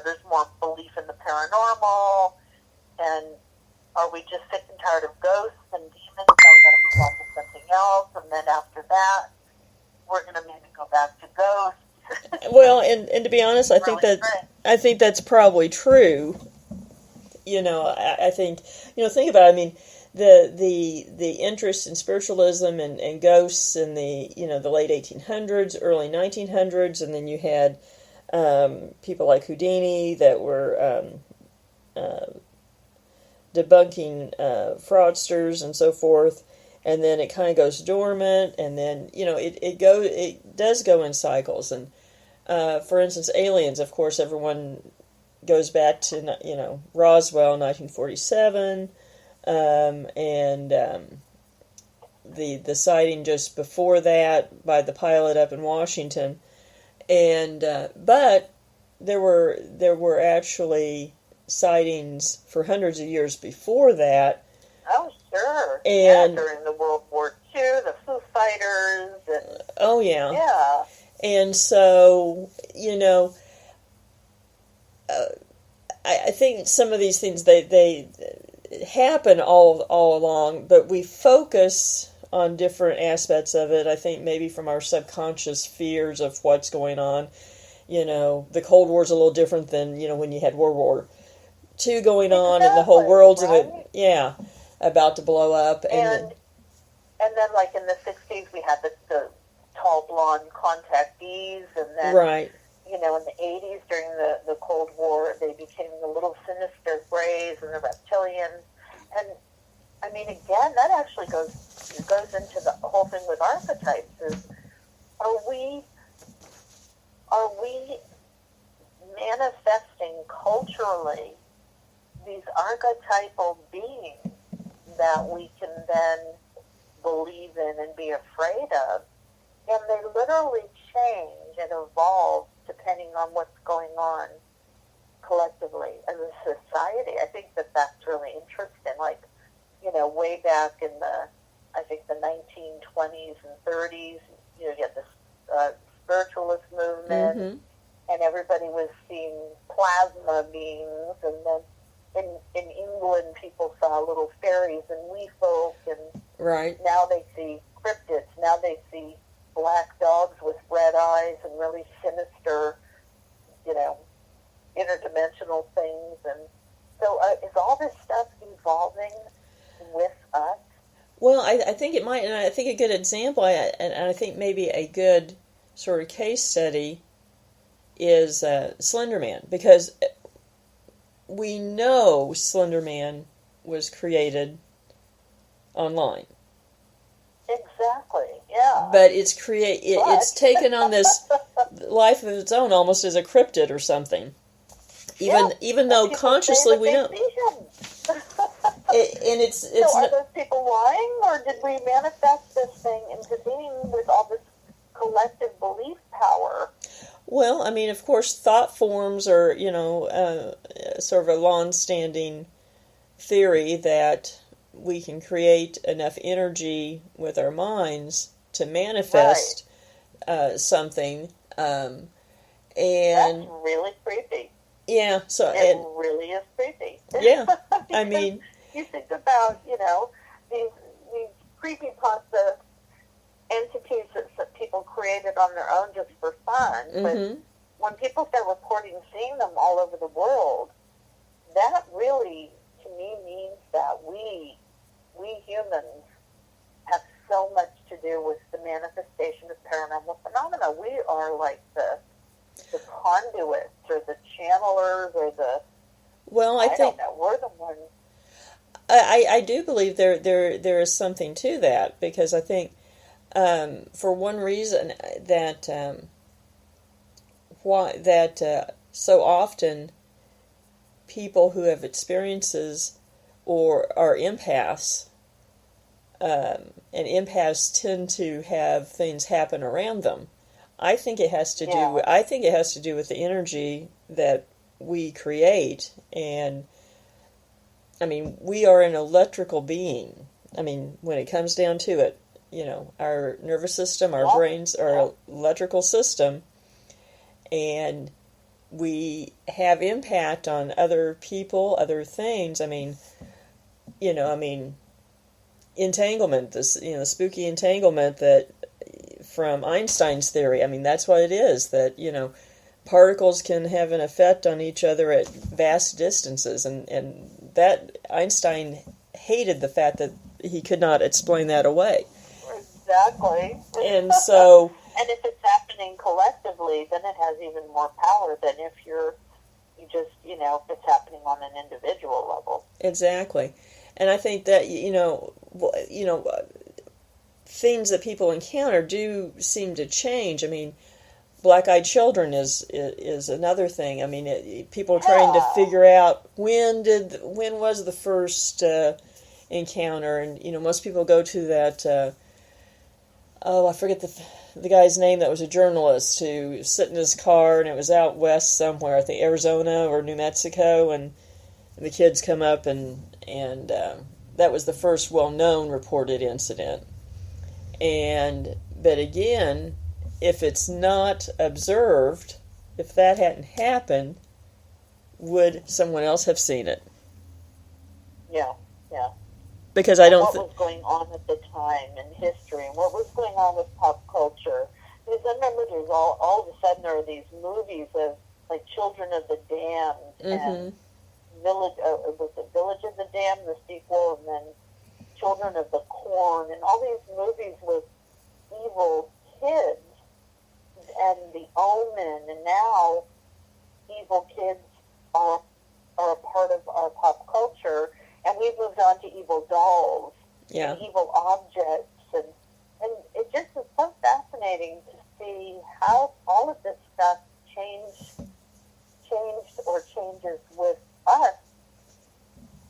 there's more belief in the paranormal. And are we just sick and tired of ghosts and demons? Now we got to move on to something else. And then after that, we're going to maybe go back to ghosts. Well, and to be honest, I think that's probably true. I think, think about it. I mean, the interest in spiritualism and ghosts in the late 1800s, early 1900s, and then you had people like Houdini that were debunking fraudsters and so forth, and then it kind of goes dormant, and then it does go in cycles. And for instance, aliens, of course, everyone goes back to Roswell, 1947, and the sighting just before that by the pilot up in Washington. And but there were actually sightings for hundreds of years before that. Oh, sure. And during the World War II, the Foo Fighters. And, oh, yeah. Yeah. And so, I think some of these things, they happen all along, but we focus on different aspects of it. I think maybe from our subconscious fears of what's going on. The Cold War's a little different than, when you had World War II going on and the whole world's about to blow up. And then like in the 60s, we had the tall blonde contactees, and then in the 80s during the Cold War, they became the little sinister grays and the reptilians. And I mean, again, that actually goes into the whole thing with archetypes. Is are we manifesting culturally these archetypal beings that we can then believe in and be afraid of? And they literally change and evolve depending on what's going on collectively as a society. I think that's really interesting. Like, way back in I think the 1920s and 30s, you had the spiritualist movement, mm-hmm. and everybody was seeing plasma beings, and then in England, people saw little fairies and wee folk, and now they see cryptids. Now they see black dogs with red eyes and really sinister, interdimensional things. And so is all this stuff evolving with us? Well, I think it might, and I think a good example, and I think maybe a good sort of case study is Slender Man, because we know Slender Man was created online. Exactly, yeah. But it's taken on this life of its own, almost as a cryptid or something. Even though consciously we know. So are those people lying, or did we manifest this thing into being with all this collective belief power. Well, I mean, of course, thought forms are, sort of a long-standing theory that we can create enough energy with our minds to manifest something. And that's really creepy. Yeah, so it really is creepy. Yeah, I mean, you think about these creepypasta entities that people created on their own just for fun, but when people start reporting seeing them all over the world, that really, to me, means that we humans have so much to do with the manifestation of paranormal phenomena. We are like the conduits or the channelers or the... Well, I think... don't know, we're the ones... I do believe there is something to that, because I think for one reason that so often people who have experiences or are empaths, and empaths tend to have things happen around them. I think it has to do. I think it has to do with the energy that we create, and I mean, we are an electrical being. I mean, when it comes down to it, our nervous system, our brains are an electrical system, and we have impact on other people, other things. I mean, entanglement, this, spooky entanglement that from Einstein's theory. I mean, that's what it is, that, particles can have an effect on each other at vast distances, and that Einstein hated the fact that he could not explain that away. Exactly. And so... and if it's happening collectively, then it has even more power than if if it's happening on an individual level. Exactly. And I think that, things that people encounter do seem to change. I mean, black-eyed children is another thing. I mean, people are trying to figure out when was the first encounter, and most people go to that. I forget the guy's name that was a journalist who sit in his car, and it was out west somewhere, I think Arizona or New Mexico, and the kids come up, and that was the first well-known reported incident. But again, if it's not observed, if that hadn't happened, would someone else have seen it? Yeah. Because I don't what was going on at the time in history, and what was going on with pop culture. Because I remember there's all of a sudden there are these movies of like Children of the Damned and Village of the Damned, the sequel, and then Children of the Corn, and all these movies with evil kids and The Omen, and now evil kids are a part of our pop culture. And we've moved on to evil dolls and evil objects. And it just is so fascinating to see how all of this stuff changed or changes with us,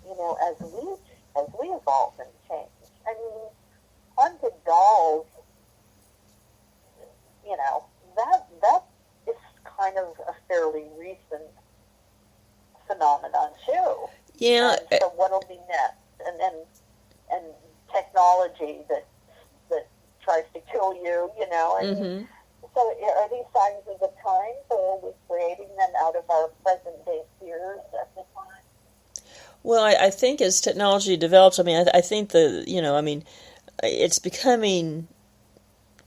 as we evolve and change. I mean, haunted dolls, that is kind of a fairly recent phenomenon, too. Yeah. And so what'll be next? And technology that tries to kill you, And so are these signs of the times, or are we creating them out of our present-day fears at the time? Well, I think as technology develops, I mean, I think it's becoming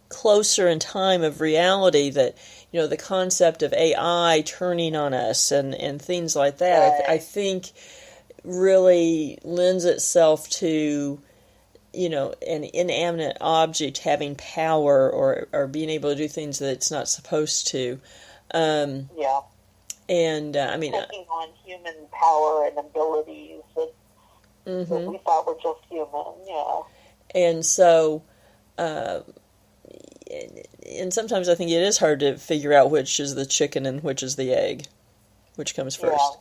closer in time of reality that, the concept of AI turning on us and things like that, I think really lends itself to, an inanimate object having power or being able to do things that it's not supposed to. And, I mean... taking on human power and abilities that we thought were just human, And so... and sometimes I think it is hard to figure out which is the chicken and which is the egg, which comes first.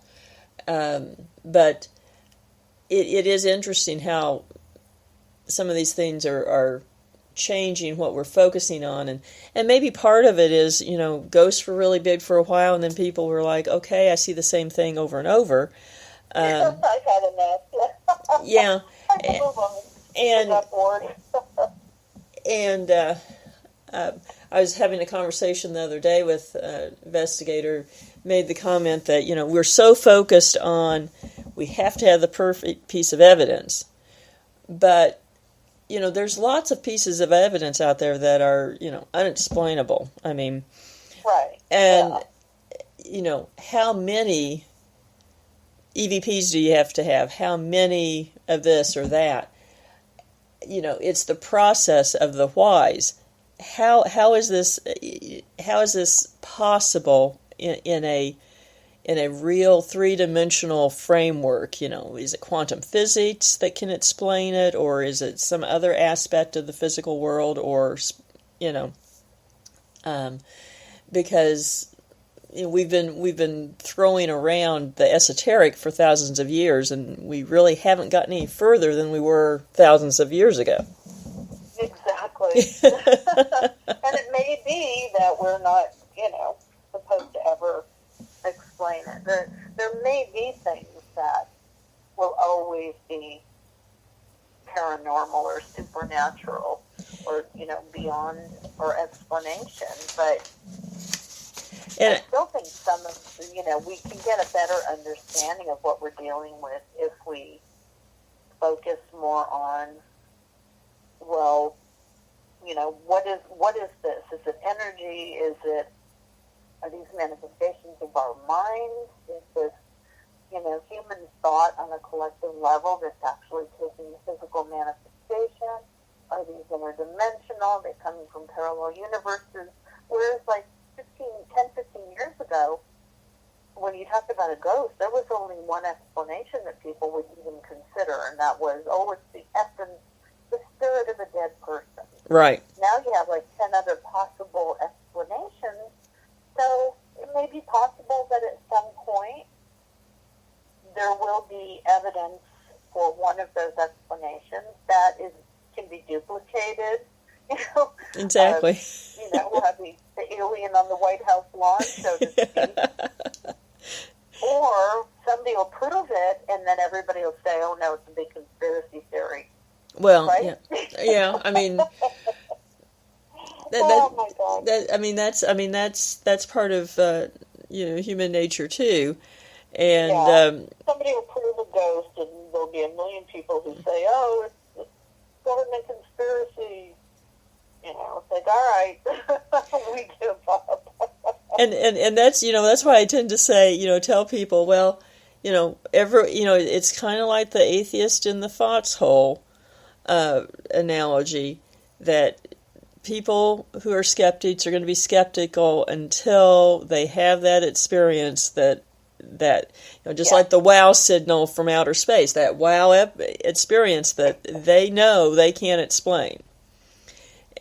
But it is interesting how some of these things are changing what we're focusing on, and maybe part of it is, ghosts were really big for a while, and then people were like, okay, I see the same thing over and over. I've had enough. Yeah, I move on. and I got bored. and I was having a conversation the other day with an investigator, made the comment that, we're so focused on, we have to have the perfect piece of evidence, but there's lots of pieces of evidence out there that are, unexplainable. I mean, right. And, how many EVPs do you have to have? How many of this or that? It's the process of the whys. How is this possible in a real three-dimensional framework? Is it quantum physics that can explain it, or is it some other aspect of the physical world, or because we've been throwing around the esoteric for thousands of years, and we really haven't gotten any further than we were thousands of years ago. Exactly. And it may be that we're not, supposed to ever explain it. There may be things that will always be paranormal or supernatural or, beyond our explanation. But I still think some of, we can get a better understanding of what we're dealing with if we focus more on, well, what is this? Is it energy? Are these manifestations of our minds? Is this, human thought on a collective level that's actually taking the physical manifestation? Are these interdimensional? They're coming from parallel universes. Whereas 10, 15 years ago, when you talked about a ghost, there was only one explanation that people would even consider, and that was, it's the essence, the spirit of a dead person. Right. Now you have 10 other possible explanations. So it may be possible that at some point there will be evidence for one of those explanations that can be duplicated. Exactly. We'll have the alien on the White House lawn, so to speak. Or somebody will prove it, and then everybody will say, "Oh no, it's a big conspiracy theory." Well, right? yeah. I mean, oh my God. That's part of human nature too, and somebody will prove a ghost, and there'll be a million people who say, "Oh, it's a government conspiracy." It's like, all right, we give up. and that's why I tend to say, tell people, well, it's kind of like the atheist in the foxhole analogy, that people who are skeptics are going to be skeptical until they have that experience that just like the wow signal from outer space, that wow experience that they know they can't explain.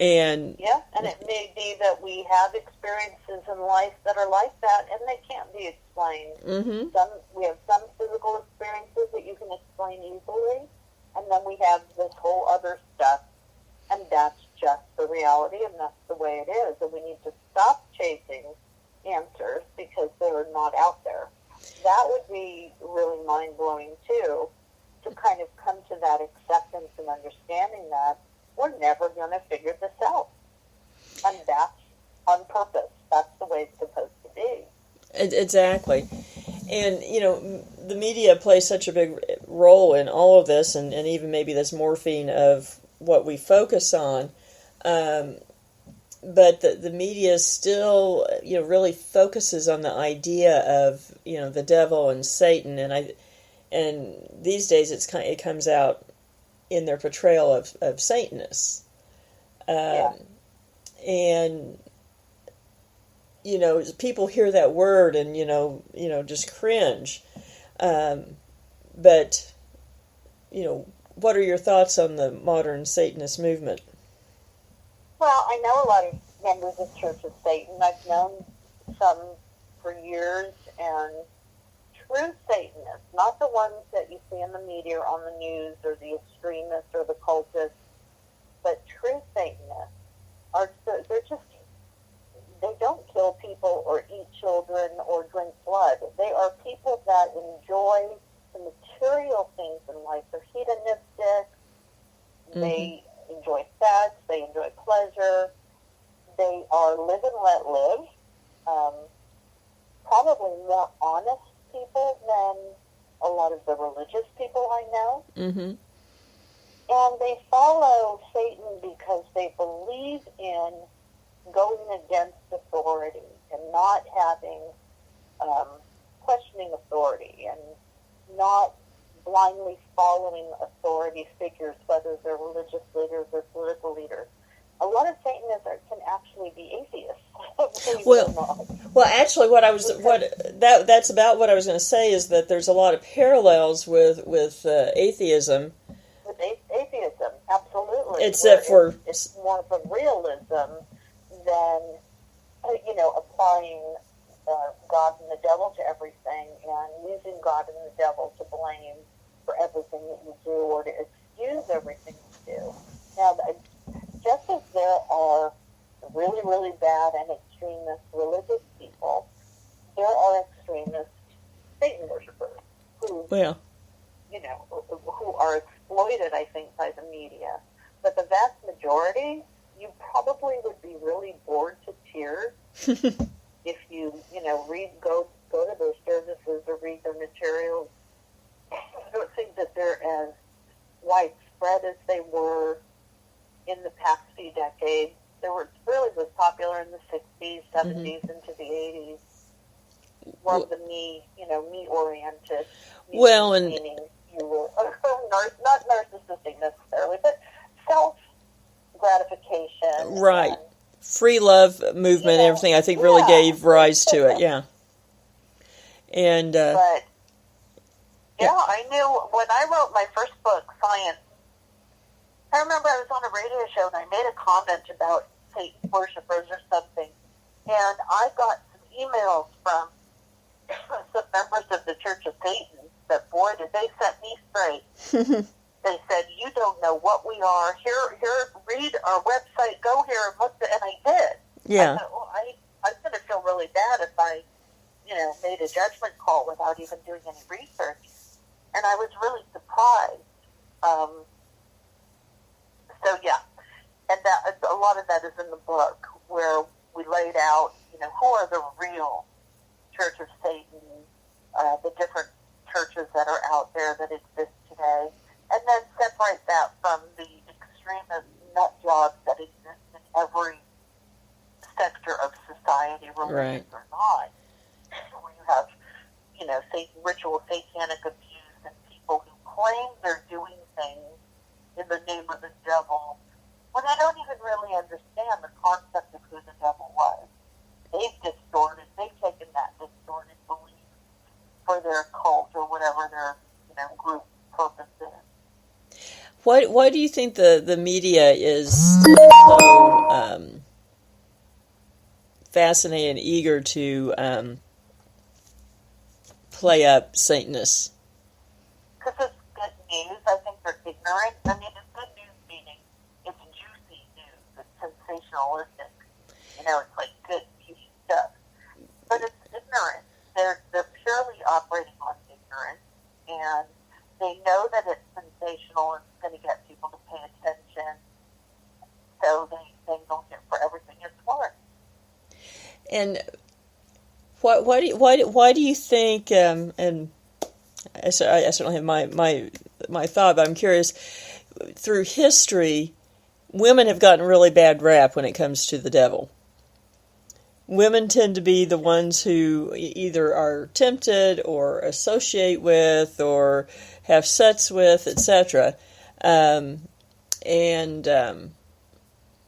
And it may be that we have experiences in life that are like that, and they can't be explained. Mm-hmm. We have some physical experiences that you can explain easily, and then we have this whole other stuff, and that's just the reality, and that's the way it is. And we need to stop chasing answers because they're not out there. That would be really mind-blowing, too, to kind of come to that acceptance and understanding that we're never going to figure this out. And that's on purpose. That's the way it's supposed to be. Exactly. And, the media plays such a big role in all of this, and even maybe this morphine of what we focus on. But the media still, really focuses on the idea of, the devil and Satan. And these days it comes out in their portrayal of Satanists. And, people hear that word and, just cringe. But, what are your thoughts on the modern Satanist movement? Well, I know a lot of members of Church of Satan. I've known some for years, and true Satanists, not the ones that you see in the media or on the news, or the extremists or the cultists, But true Satanists they're just, they don't kill people or eat children or drink blood. They are people that enjoy the material things in life. They're hedonistic. Mm-hmm. They enjoy sex. They enjoy pleasure. They are live and let live. Probably more honest people than a lot of the religious people I know. Mm-hmm. And they follow Satan because they believe in going against authority and not having, questioning authority and not blindly following authority figures, whether they're religious leaders or political leaders. A lot of Satanists can actually be atheists. Well, actually, that's about what I was going to say is that there's a lot of parallels with atheism. With atheism, absolutely. Except for it's more of a realism than applying God and the devil to everything and using God and the devil to blame for everything that you do or to excuse everything you do. Now, just as there are really, really bad and extremist religious people, there are extremist Satan worshipers who are exploited, I think, by the media. But the vast majority, you probably would be really bored to tears if you go to their services or read their materials. I don't think that they're as widespread as they were in the past few decades. They were really was popular in the 60s, 70s, mm-hmm. into the 80s. More of the me-oriented. Meaning you were not narcissistic necessarily, but self-gratification. Right. Free love movement and everything, I think, really gave rise to it, yeah. And, I knew when I wrote my first book, Science, I remember I was on a radio show and I made a comment about Satan worshipers or something, and I got some emails from some members of the Church of Satan that, boy, did they set me straight. They said, you don't know what we are. Here, read our website, go here and look, and I did. Yeah. I thought, I'm going to feel really bad if I, made a judgment call without even doing any research. And I was really surprised. And that a lot of that is in the book, where we laid out, who are the real Church of Satan, the different churches that are out there that exist today, and then separate that from the extremist nut jobs that exist in every sector of society, religious or not, where you have, ritual satanic abuse and people who claim they're doing things in the name of the devil when they don't even really understand the concept of who the devil was. They've taken that distorted belief for their cult or whatever their, group purpose is. Why do you think the media is so fascinated and eager to play up Satanists? Because it's good news. I think they're ignorant. I mean, it's good news meaning it's juicy news. It's sensationalistic. It's like good, juicy stuff. But it's ignorant. They're purely operating on ignorance, and they know that it's sensational and it's going to get people to pay attention, so they milk it for everything it's worth. And why do you think? And I certainly have my thought, but I'm curious. Through history, women have gotten really bad rap when it comes to the devil. Women tend to be the ones who either are tempted or associate with or have sex with, etc.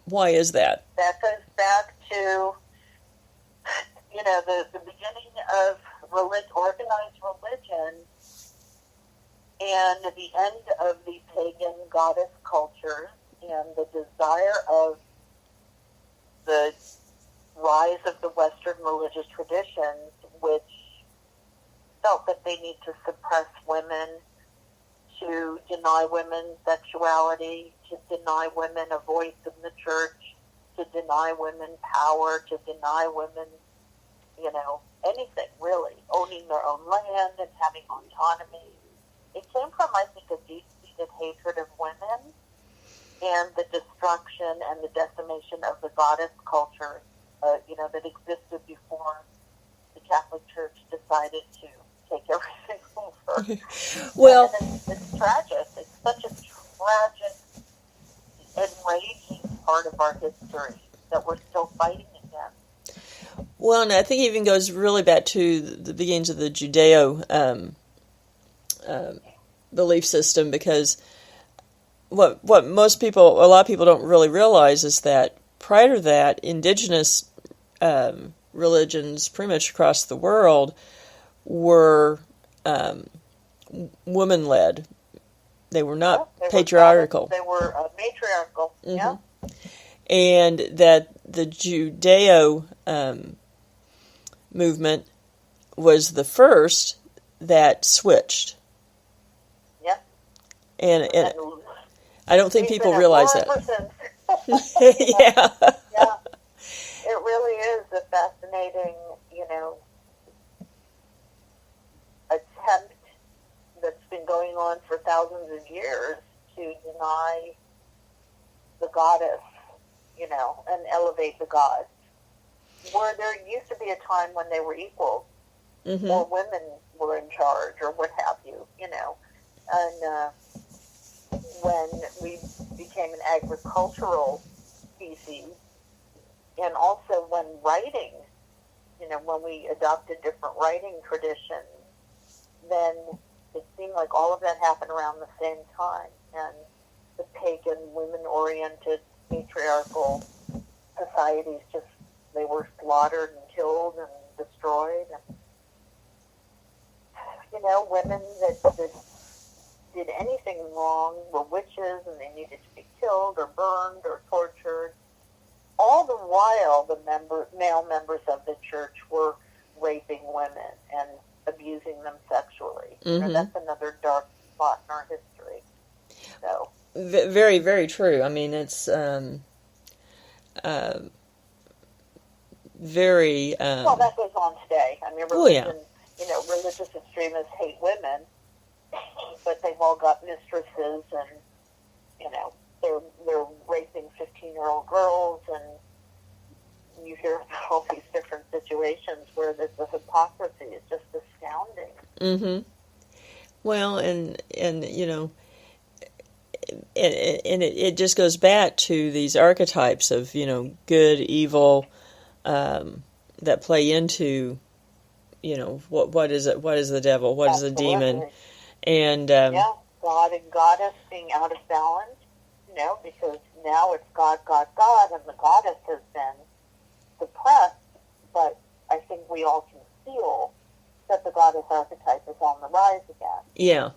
Why is that? That goes back to, the beginning of organized religion and the end of the pagan goddess cultures and the desire of the rise of the Western religious traditions, which felt that they need to suppress women to deny women sexuality, to deny women a voice in the church, to deny women power, to deny women, anything really, owning their own land and having autonomy. It came from, I think, a deep-seated hatred of women and the destruction and the decimation of the goddess culture, that existed before the Catholic Church decided to take everything over. Well, and it's tragic. It's such a tragic, enraging part of our history that we're still fighting against. Well, and I think it even goes really back to the beginnings of the Judeo belief system, because what a lot of people don't really realize is that prior to that, indigenous religions pretty much across the world were woman-led. They were not patriarchal. They were matriarchal, mm-hmm. yeah. And that the Judeo movement was the first that switched. Yeah. And I don't think people realize that. Yeah. Yeah. It really is a fascinating, attempt that's been going on for thousands of years to deny the goddess, and elevate the gods. Where there used to be a time when they were equal, mm-hmm. or women were in charge, or what have you, And when we became an agricultural species, and also when writing, when we adopted different writing traditions, then it seemed like all of that happened around the same time. And the pagan, women-oriented, patriarchal societies they were slaughtered and killed and destroyed. And, women that did anything wrong were witches, and they needed to be killed or burned or tortured. All the while, the male members of the church were raping women and abusing them sexually. Mm-hmm. That's another dark spot in our history. So very, very true. I mean, it's very. Well, that goes on today. I mean, religion. Religious extremists hate women, but they've all got mistresses, and they're raping 15-year-old girls, and you hear about all these different situations where the hypocrisy is just astounding. Mm-hmm. Well, and it just goes back to these archetypes of good, evil, that play into what is it? What is the devil? What is a demon? And God and goddess being out of balance. Because now it's God, God, God, and the goddess has been suppressed. But I think we all can feel that the goddess archetype is on the rise again. Yeah.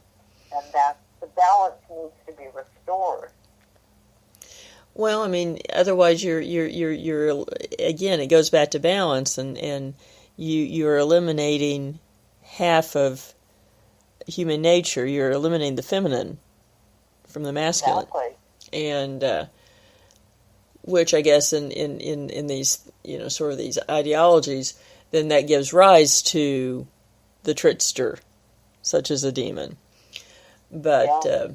And that the balance needs to be restored. Well, I mean, otherwise you're again, it goes back to balance, and you're eliminating half of human nature. You're eliminating the feminine from the masculine. Exactly. And which I guess in these sort of these ideologies, then that gives rise to the trickster, such as a demon. But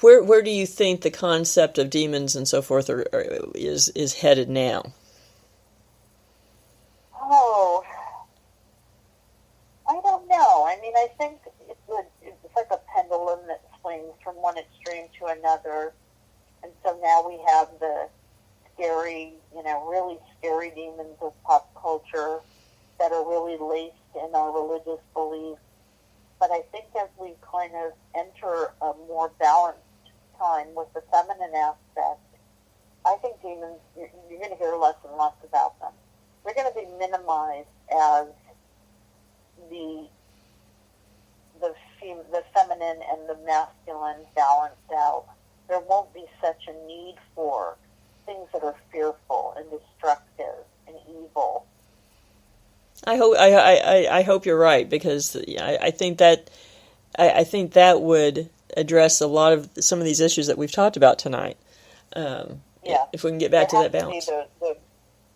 where do you think the concept of demons and so forth is headed now? Oh, I don't know. I mean, I think it's like a pendulum that swings from one extreme to another. And so now we have the scary, really scary demons of pop culture that are really laced in our religious beliefs. But I think as we kind of enter a more balanced time with the feminine aspect, I think demons, you're going to hear less and less about them. They're going to be minimized as the feminine and the masculine balanced out. There won't be such a need for things that are fearful and destructive and evil. I hope you're right, because I think that I think that would address a lot of some of these issues that we've talked about tonight. If we can get back to that balance. There has to be the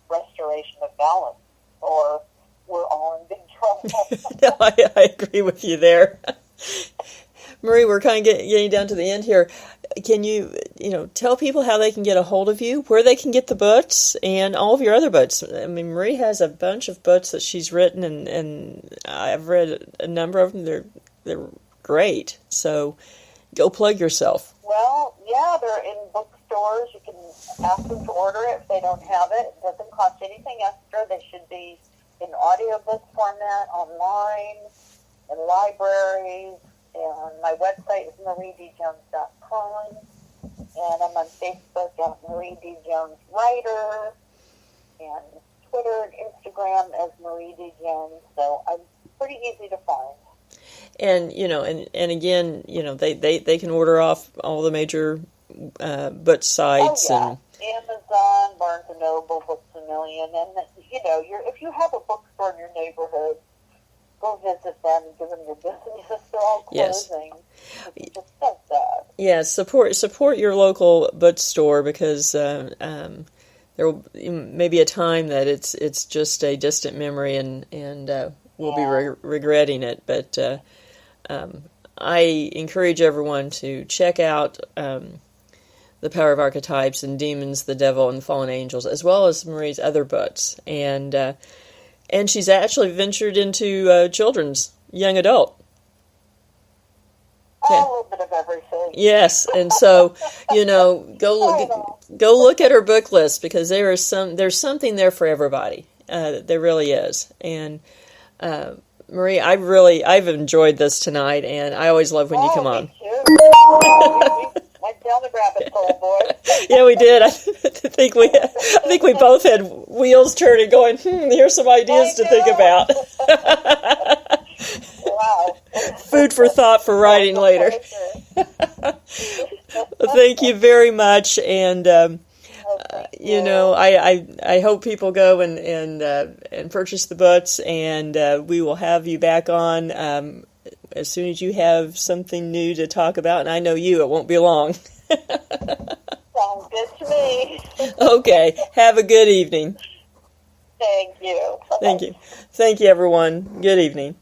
restoration of balance, or we're all in big trouble. No, I agree with you there. Marie, we're kind of getting down to the end here. Can you tell people how they can get a hold of you, where they can get the books, and all of your other books? I mean, Marie has a bunch of books that she's written, and I've read a number of them. They're great. So go plug yourself. Well, yeah, they're in bookstores. You can ask them to order it if they don't have it. It doesn't cost anything extra. They should be in audiobook format, online, in libraries. And my website is mariedjones.com. And I'm on Facebook at Marie D. Jones Writer, and Twitter and Instagram as Marie D. Jones. So I'm pretty easy to find. And again, they can order off all the major book sites. Oh, yeah. Amazon, Barnes & Noble, Books A Million. And, if you have a bookstore in your neighborhood, go visit them and give them your business. They're all closing. Yes. It's just so sad. Yeah, support your local bookstore, because there may be a time that it's just a distant memory, and we'll be regretting it. But I encourage everyone to check out The Power of Archetypes and Demons, the Devil, and the Fallen Angels, as well as Marie's other books. And she's actually ventured into children's, young adult. A little bit of everything. Yes, and so go look at her book list, because there's something there for everybody. There really is. And Marie, I've enjoyed this tonight, and I always love when you come on. Me too. We went down the rabbit hole, boy. Yeah, we did. I think we both had wheels turning, going, here's some ideas to think about. Wow. Food for thought for writing later. Thank you very much, and I hope people go and purchase the books, and we will have you back on as soon as you have something new to talk about, and I know it won't be long. Sounds good to me. Okay, have a good evening. Thank you. Thank you, everyone. Good evening.